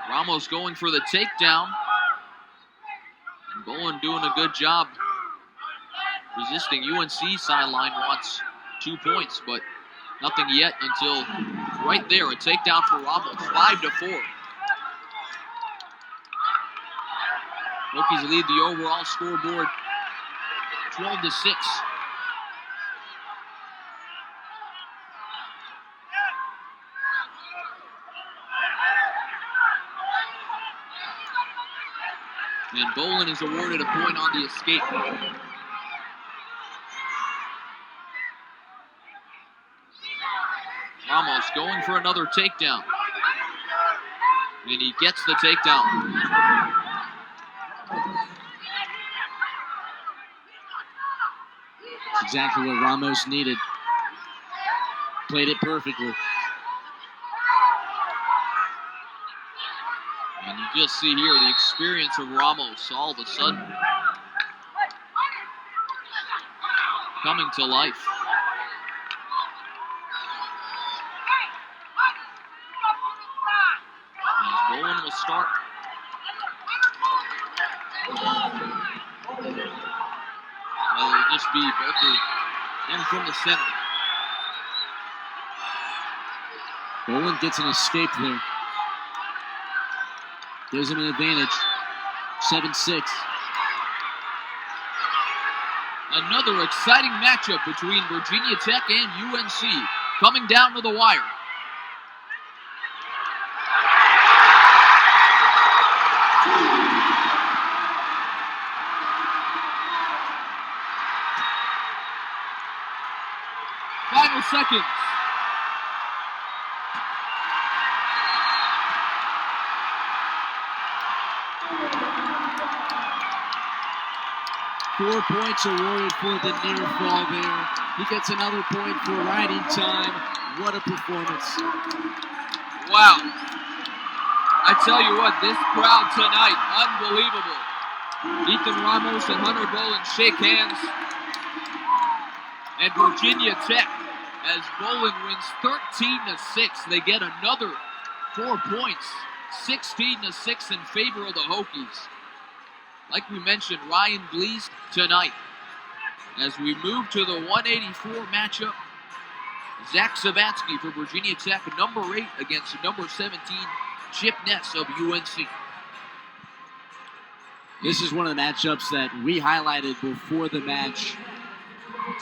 Speaker 2: Ramos going for the takedown. And Bolen doing a good job resisting. UNC sideline wants 2 points, but nothing yet until right there, a takedown for Ramos, 5-4. Hokies lead the overall scoreboard 12-6. And Bolen is awarded a point on the escape. Ramos going for another takedown. And he gets the takedown.
Speaker 1: That's exactly what Ramos needed. Played it perfectly.
Speaker 2: And you just see here the experience of Ramos all of a sudden coming to life. As Bolen will start. It'll just be Berkeley in from the center.
Speaker 1: Bolen gets an escape there. Gives him an advantage. 7-6.
Speaker 2: Another exciting matchup between Virginia Tech and UNC coming down to the wire. Final seconds.
Speaker 1: Four points awarded for the near fall there. He gets another point for riding time. What a performance.
Speaker 2: Wow. I tell you what, this crowd tonight, unbelievable. Ethan Ramos and Hunter Bolen shake hands. And Virginia Tech, as Bolen wins 13-6, they get another 4 points. 16-6 in favor of the Hokies. Like we mentioned, Ryan Blees tonight. As we move to the 184 matchup, Zach Zavatsky for Virginia Tech, number 8 against number 17, Chip Ness of UNC.
Speaker 1: This is one of the matchups that we highlighted before the match.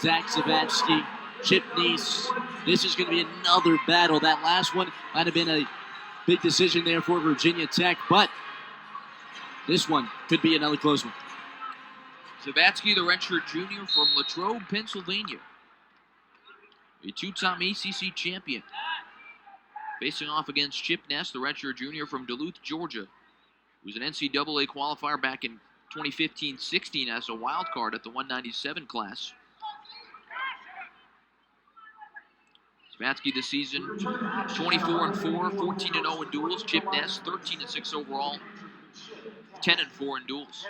Speaker 1: Zach Zavatsky, Chip Ness. This is going to be another battle. That last one might have been a big decision there for Virginia Tech, but this one could be another close one.
Speaker 2: Zavatsky, the redshirt junior from Latrobe, Pennsylvania. A two-time ACC champion. Facing off against Chip Ness, the redshirt junior from Duluth, Georgia. Who was an NCAA qualifier back in 2015-16 as a wild card at the 197 class. Zavatsky this season, 24-4, 14-0 in duels. Chip Ness, 13-6 overall, 10-4 in duels.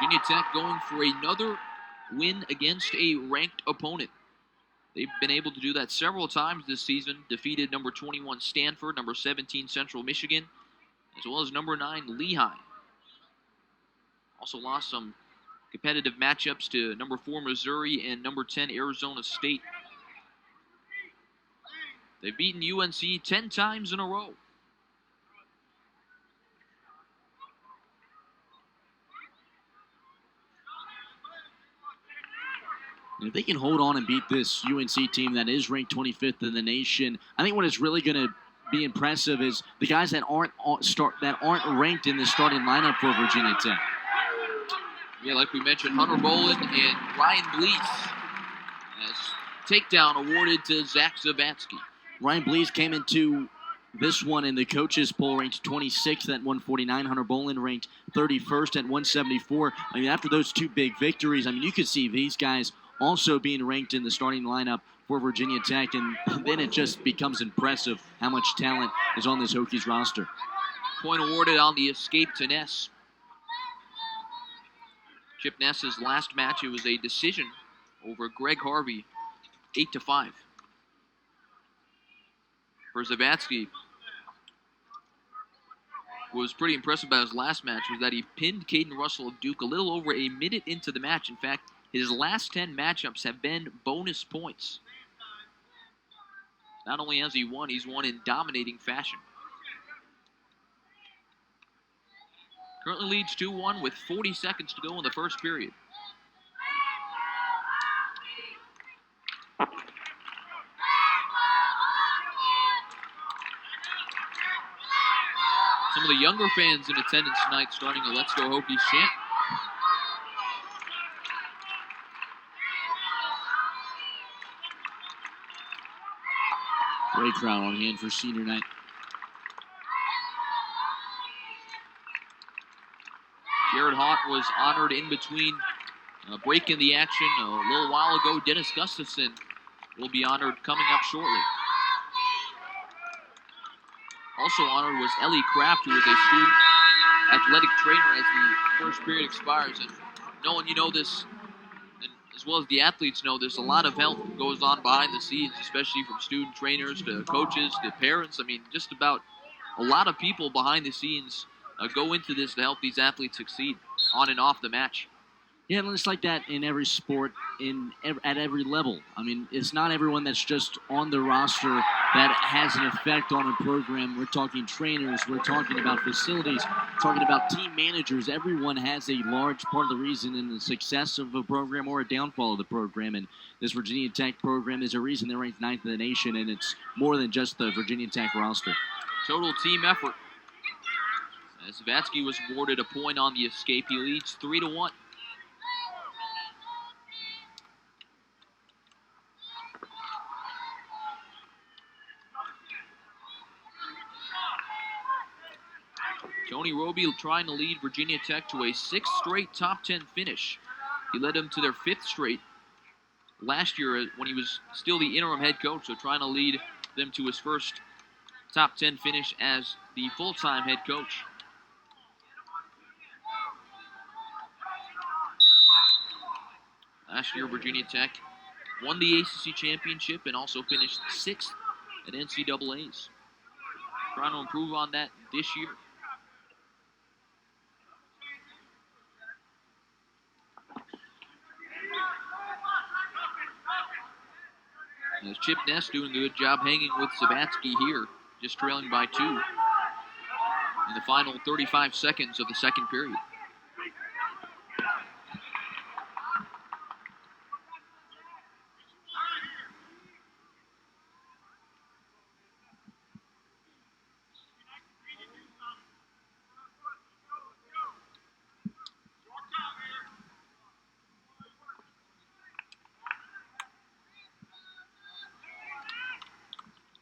Speaker 2: Virginia Tech going for another win against a ranked opponent. They've been able to do that several times this season. Defeated number 21 Stanford, number 17 Central Michigan, as well as number 9 Lehigh. Also lost some competitive matchups to number 4 Missouri and number 10 Arizona State. They've beaten UNC 10 times in a row.
Speaker 1: If they can hold on and beat this UNC team that is ranked 25th in the nation, I think what is really going to be impressive is the guys that aren't ranked in the starting lineup for Virginia Tech.
Speaker 2: Yeah, like we mentioned, Hunter Bolen and Ryan Blees as takedown awarded to Zach Zavatsky.
Speaker 1: Ryan Blees came into this one in the coaches poll ranked 26th at 149. Hunter Bolen ranked 31st at 174. I mean, after those two big victories, I mean, you could see these guys also being ranked in the starting lineup for Virginia Tech, and then it just becomes impressive how much talent is on this Hokies roster.
Speaker 2: Point awarded on the escape to Ness. Chip Ness's last match, it was a decision over Greg Harvey, 8-5. For Zavatsky, what was pretty impressive about his last match was that he pinned Caden Russell of Duke a little over a minute into the match. In fact, his last 10 matchups have been bonus points. Not only has he won, he's won in dominating fashion. Currently leads 2-1 with 40 seconds to go in the first period. Some of the younger fans in attendance tonight starting a Let's Go Hokies chant.
Speaker 1: Great crowd on hand for senior night.
Speaker 2: Jared Haught was honored in between breaking the action a little while ago. Dennis Gustafson will be honored coming up shortly. Also honored was Ellie Kraft, who is a student athletic trainer as the first period expires. And knowing you know this, and as well as the athletes know, there's a lot of help that goes on behind the scenes, especially from student trainers to coaches to parents. I mean, just about a lot of people behind the scenes go into this to help these athletes succeed on and off the match.
Speaker 1: Yeah, and it's like that in every sport, at every level. I mean, it's not everyone that's just on the roster that has an effect on a program. We're talking trainers, we're talking about facilities, talking about team managers. Everyone has a large part of the reason in the success of a program or a downfall of the program. And this Virginia Tech program is a reason they're ranked 9th in the nation, and it's more than just the Virginia Tech roster.
Speaker 2: Total team effort. As Zavatsky was awarded a point on the escape, he leads 3-1. Tony Roby trying to lead Virginia Tech to a 6th straight top 10 finish. He led them to their 5th straight last year when he was still the interim head coach, so trying to lead them to his first top 10 finish as the full-time head coach. Last year, Virginia Tech won the ACC championship and also finished 6th at NCAAs. Trying to improve on that this year. As Chip Ness doing a good job hanging with Zavatsky here, just trailing by 2 in the final 35 seconds of the second period.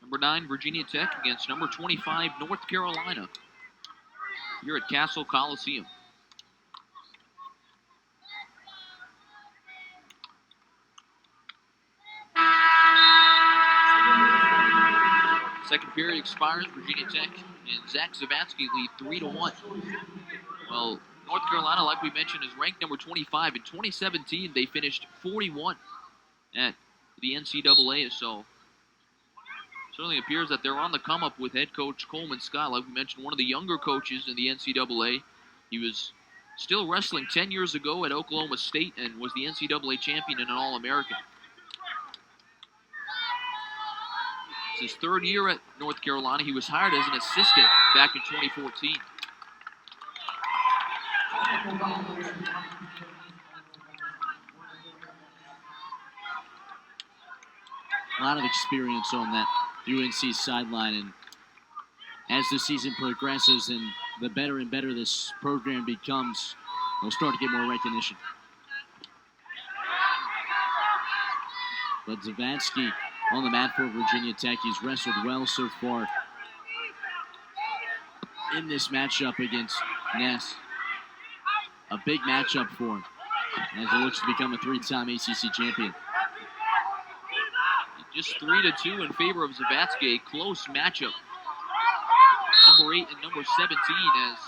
Speaker 2: Number 9, Virginia Tech against number 25, North Carolina, here at Castle Coliseum. Second period expires. Virginia Tech and Zach Zavatsky lead 3-1. Well, North Carolina, like we mentioned, is ranked number 25. In 2017, they finished 41 at the NCAA, so certainly appears that they're on the come-up with head coach Coleman Scott. Like we mentioned, one of the younger coaches in the NCAA. He was still wrestling 10 years ago at Oklahoma State and was the NCAA champion and an All-American. It's his 3rd year at North Carolina. He was hired as an assistant back in 2014.
Speaker 1: A lot of experience on that UNC sideline, and as the season progresses and the better and better this program becomes, they'll start to get more recognition. But Zavatsky on the mat for Virginia Tech. He's wrestled well so far in this matchup against Ness. A big matchup for him as he looks to become a 3-time ACC champion.
Speaker 2: Just 3-2 in favor of Zavatsky, a close matchup. Number 8 and number 17 as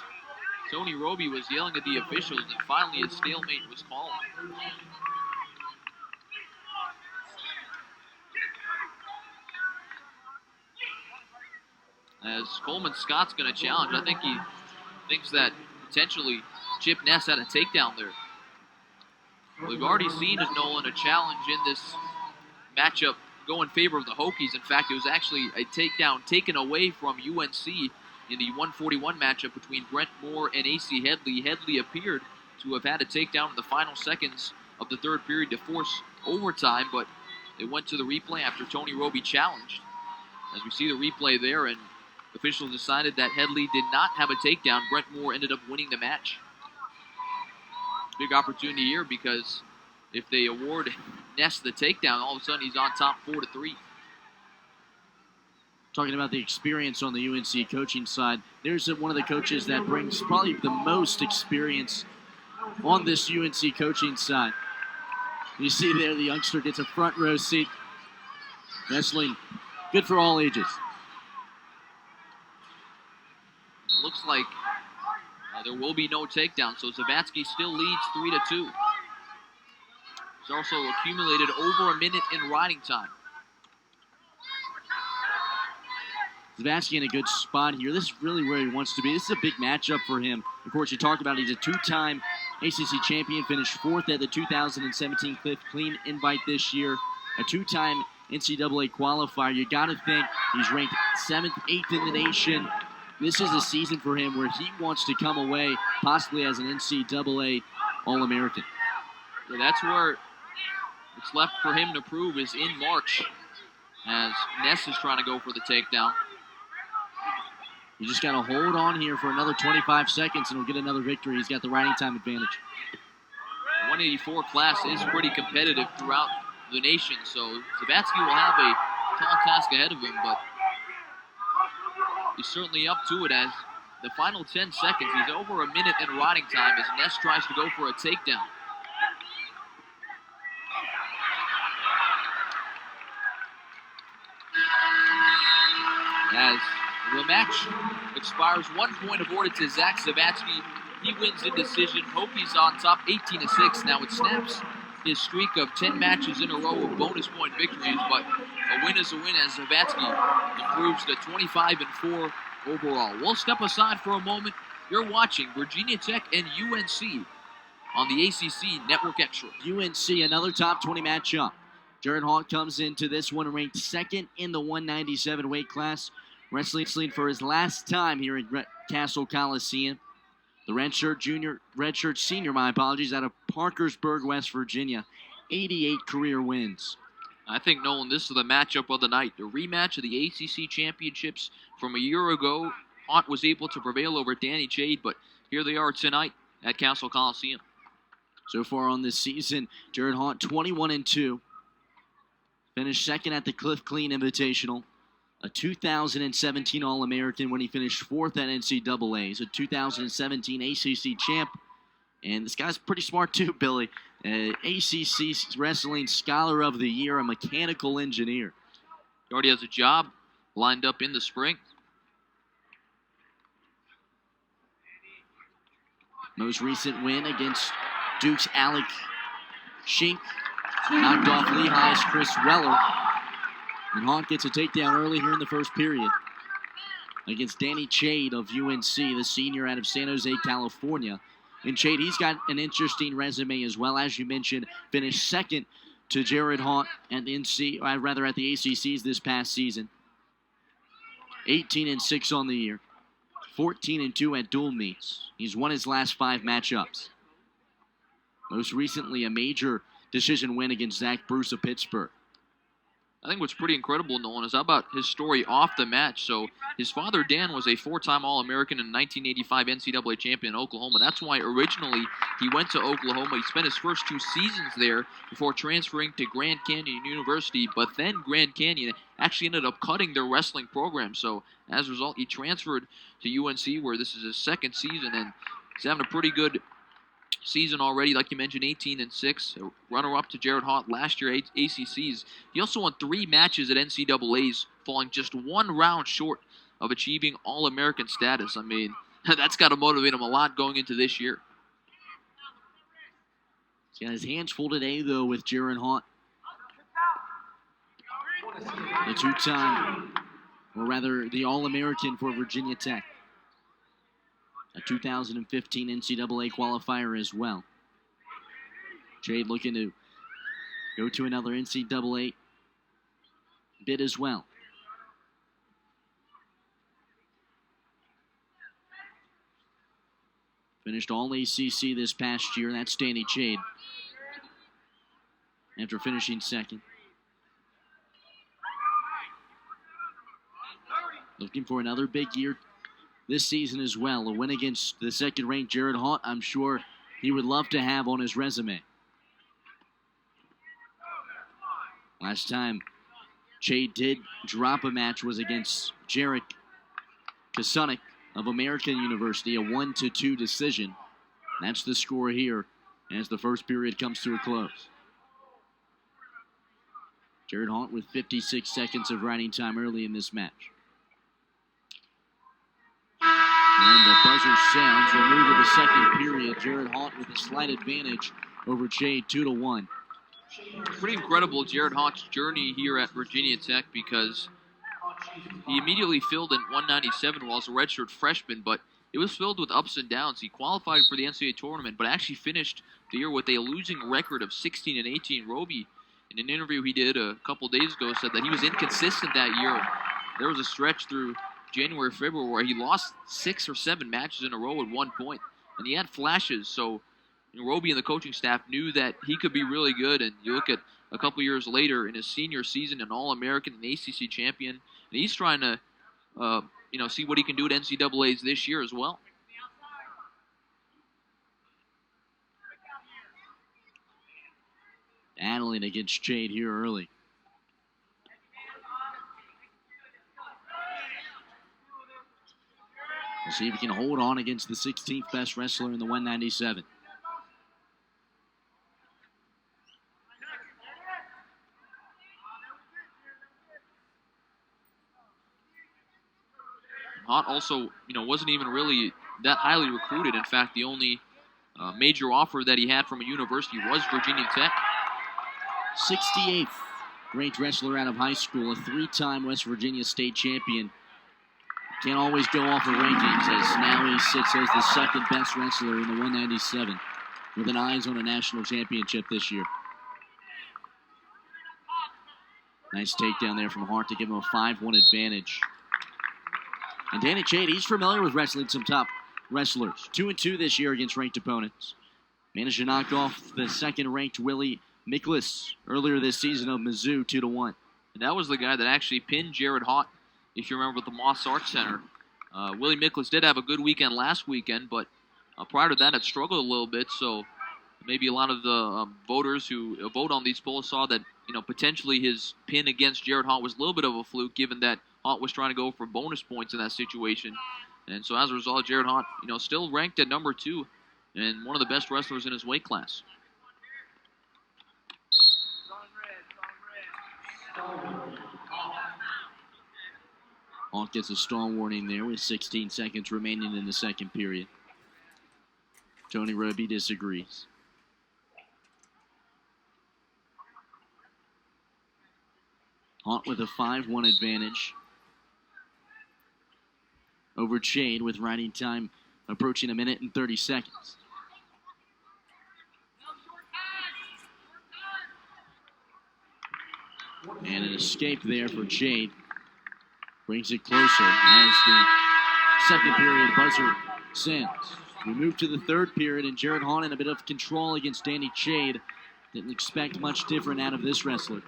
Speaker 2: Tony Roby was yelling at the officials and finally a stalemate was called. As Coleman Scott's going to challenge, I think he thinks that potentially Chip Ness had a takedown there. We've already seen, Nolan, a challenge in this matchup go in favor of the Hokies. In fact, it was actually a takedown taken away from UNC in the 141 matchup between Brent Moore and AC Headley. Headley appeared to have had a takedown in the final seconds of the third period to force overtime, but they went to the replay after Tony Roby challenged. As we see the replay there, and officials decided that Headley did not have a takedown. Brent Moore ended up winning the match. Big opportunity here because if they award Ness the takedown, all of a sudden he's on top 4-3.
Speaker 1: Talking about the experience on the UNC coaching side, there's one of the coaches that brings probably the most experience on this UNC coaching side. You see there the youngster gets a front row seat. Wrestling, good for all ages.
Speaker 2: It looks like there will be no takedown, so Zavatsky still leads 3-2. He's also accumulated over a minute in riding time.
Speaker 1: Zavatsky in a good spot here. This is really where he wants to be. This is a big matchup for him. Of course, you talked about he's a two-time ACC champion, finished fourth at the 2017 Cliff Clean invite this year, a two-time NCAA qualifier. You got to think he's ranked 7th, 8th in the nation. This is a season for him where he wants to come away possibly as an NCAA All-American.
Speaker 2: Yeah, that's where it's left for him to prove is in March, as Ness is trying to go for the takedown.
Speaker 1: You just got to hold on here for another 25 seconds and he'll get another victory. He's got the riding time advantage.
Speaker 2: The 184 class is pretty competitive throughout the nation, so Zavatsky will have a tall task ahead of him, but he's certainly up to it as the final 10 seconds. He's over a minute in riding time as Ness tries to go for a takedown. As the match expires, 1 point awarded to Zach Zavatsky. He wins in decision. Hokies on top, 18-6. Now it snaps his streak of 10 matches in a row of bonus point victories, but a win is a win as Zavatsky improves to 25-4 overall. We'll step aside for a moment. You're watching Virginia Tech and UNC on the ACC Network Extra.
Speaker 1: UNC, another top 20 matchup. Jared Haught comes into this one ranked second in the 197 weight class, wrestling for his last time here at Castle Coliseum. The redshirt senior, out of Parkersburg, West Virginia, 88 career wins.
Speaker 2: I think, Nolan, this is the matchup of the night. The rematch of the ACC championships from a year ago. Haught was able to prevail over Danny Chade, but here they are tonight at Castle Coliseum.
Speaker 1: So far on this season, Jared Haught 21-2. Finished second at the Cliff Clean Invitational. A 2017 All-American when he finished fourth at NCAA. He's a 2017 ACC champ. And this guy's pretty smart too, Billy. ACC Wrestling Scholar of the Year, a mechanical engineer.
Speaker 2: He already has a job lined up in the spring.
Speaker 1: Most recent win against Duke's Alec Shink. Knocked off Lehigh's Chris Weller. And Haught gets a takedown early here in the first period against Danny Chade of UNC, the senior out of San Jose, California. And Chade, he's got an interesting resume as well. As you mentioned, finished second to Jared Haught at the at the ACCs this past season. 18-6 on the year. 14-2 at dual meets. He's won his last 5 matchups. Most recently, a major decision win against Zach Bruce of Pittsburgh.
Speaker 2: I think what's pretty incredible, Nolan, is how about his story off the match. So his father, Dan, was a 4-time All-American and 1985 NCAA champion in Oklahoma. That's why originally he went to Oklahoma. He spent his first 2 seasons there before transferring to Grand Canyon University. But then Grand Canyon actually ended up cutting their wrestling program. So as a result, he transferred to UNC, where this is his second season, and he's having a pretty good season already. Like you mentioned, 18-6, runner-up to Jared Haught last year, ACCs. He also won 3 matches at NCAAs, falling just 1 round short of achieving All-American status. I mean, that's got to motivate him a lot going into this year.
Speaker 1: He's got his hands full today, though, with Jared Haught. The 2-time, or rather the All-American for Virginia Tech. A 2015 NCAA qualifier as well. Jade looking to go to another NCAA bit as well. Finished all ACC this past year. That's Danny Chade after finishing second. Looking for another big year this season as well. A win against the second-ranked Jared Haught, I'm sure he would love to have on his resume. Last time Chade did drop a match was against Jarek Kasunik of American University, a 1-2 decision. That's the score here as the first period comes to a close. Jared Haught with 56 seconds of riding time early in this match. And the buzzer sounds. We'll move to the second period. Jared Haught with a slight advantage over Chade, 2-1.
Speaker 2: Pretty incredible Jared Haught's journey here at Virginia Tech, because he immediately filled in 197 while as a redshirt freshman, but it was filled with ups and downs. He qualified for the NCAA tournament, but actually finished the year with a losing record of 16-18. Roby, in an interview he did a couple days ago, said that he was inconsistent that year. There was a stretch through January, February where he lost 6 or 7 matches in a row at one point, and he had flashes. So Roby and the coaching staff knew that he could be really good, and you look at a couple years later in his senior season, an All-American, an ACC champion, and he's trying to see what he can do at NCAAs this year as well.
Speaker 1: Battling against Chade here early. We'll see if he can hold on against the 16th best wrestler in the 197.
Speaker 2: Haught also, wasn't even really that highly recruited. In fact, the only major offer that he had from a university was Virginia Tech.
Speaker 1: 68th ranked wrestler out of high school, a 3-time West Virginia state champion. Can't always go off the rankings, as now he sits as the second best wrestler in the 197, with an eyes on a national championship this year. Nice takedown there from Haught to give him a 5-1 advantage. And Danny Chade, he's familiar with wrestling some top wrestlers. 2-2 this year against ranked opponents. Managed to knock off the second-ranked Willie Miklas earlier this season of Mizzou, 2-1.
Speaker 2: And that was the guy that actually pinned Jared Haught, if you remember, at the Moss Arts Center. Willie Miklas did have a good weekend last weekend, but prior to that had struggled a little bit, so maybe a lot of the voters who vote on these polls saw that potentially his pin against Jared Haught was a little bit of a fluke, given that Haught was trying to go for bonus points in that situation. And so as a result, Jared Haught, still ranked at number 2 and one of the best wrestlers in his weight class.
Speaker 1: Haught gets a stall warning there with 16 seconds remaining in the second period. Tony Roby disagrees. Haught with a 5-1 advantage over Chade, with riding time approaching 1 minute and 30 seconds. And an escape there for Chade. Brings it closer as the second period buzzer sounds. We move to the third period, and Jared Haught in a bit of control against Danny Chade. Didn't expect much different out of this wrestler.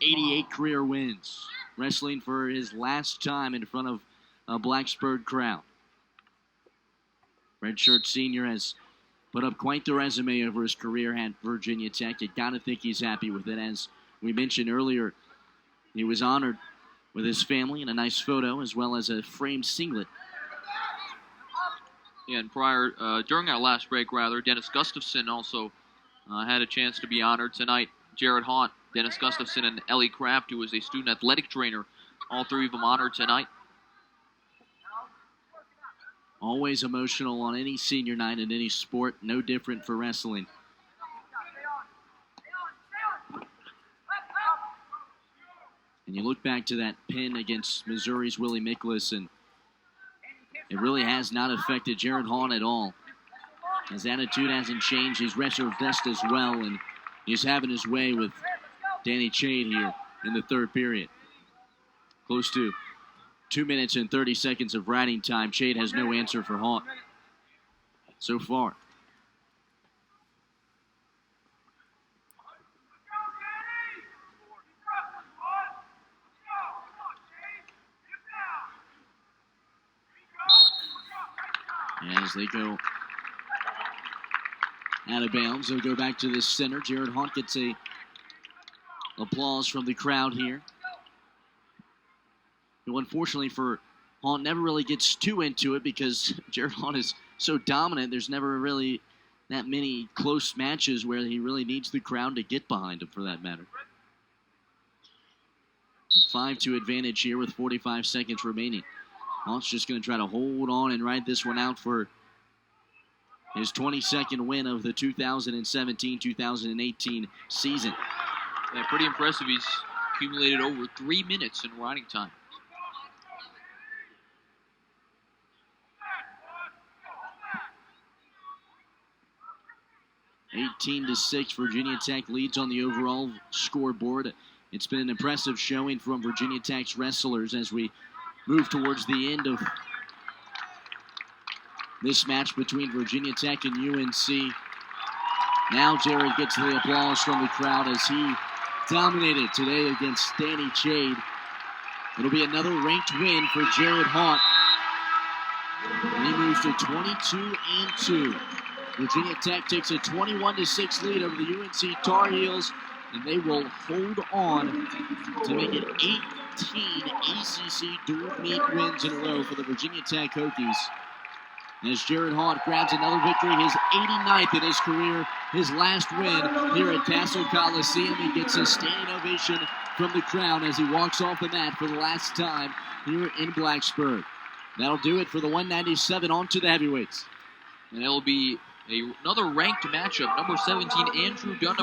Speaker 1: 88 career wins, wrestling for his last time in front of a Blacksburg crowd. Redshirt senior has put up quite the resume over his career at Virginia Tech. You gotta think he's happy with it. As we mentioned earlier, he was honored with his family in a nice photo, as well as a framed singlet.
Speaker 2: Yeah, and during our last break, Dennis Gustafson also had a chance to be honored tonight. Jared Haught, Dennis Gustafson, and Ellie Kraft, who was a student athletic trainer, all three of them honored tonight.
Speaker 1: Always emotional on any senior night in any sport, no different for wrestling. And you look back to that pin against Missouri's Willie Miklas, and it really has not affected Jared Haught at all. His attitude hasn't changed. He's reserved as well, and he's having his way with Danny Chade here in the third period. close to 2 minutes and 30 seconds of riding time. Chade has no answer for Haught so far. As they go out of bounds, they'll go back to the center. Jared Haught gets a applause from the crowd here. Who, unfortunately for Haught, never really gets too into it because Jared Haught is so dominant. There's never really that many close matches where he really needs the crowd to get behind him, for that matter. A 5-2 advantage here with 45 seconds remaining. Haught's just going to try to hold on and ride this one out for his 22nd win of the 2017-2018 season.
Speaker 2: Yeah, pretty impressive. He's accumulated over 3 minutes in riding time.
Speaker 1: (18-6), Virginia Tech leads on the overall scoreboard. It's been an impressive showing from Virginia Tech's wrestlers as we move towards the end of this match between Virginia Tech and UNC. Now Jared gets the applause from the crowd as he dominated today against Danny Chade. It'll be another ranked win for Jared Haught. And he moves to 22-2. Virginia Tech takes a 21-6 lead over the UNC Tar Heels, and they will hold on to make it 18 ACC dual meet wins in a row for the Virginia Tech Hokies. As Jared Haught grabs another victory, his 89th in his career, his last win here at Tassel Coliseum. He gets a standing ovation from the crowd as he walks off the mat for the last time here in Blacksburg. That'll do it for the 197. On to the heavyweights.
Speaker 2: And it'll be another ranked matchup. Number 17, Andrew Dunn of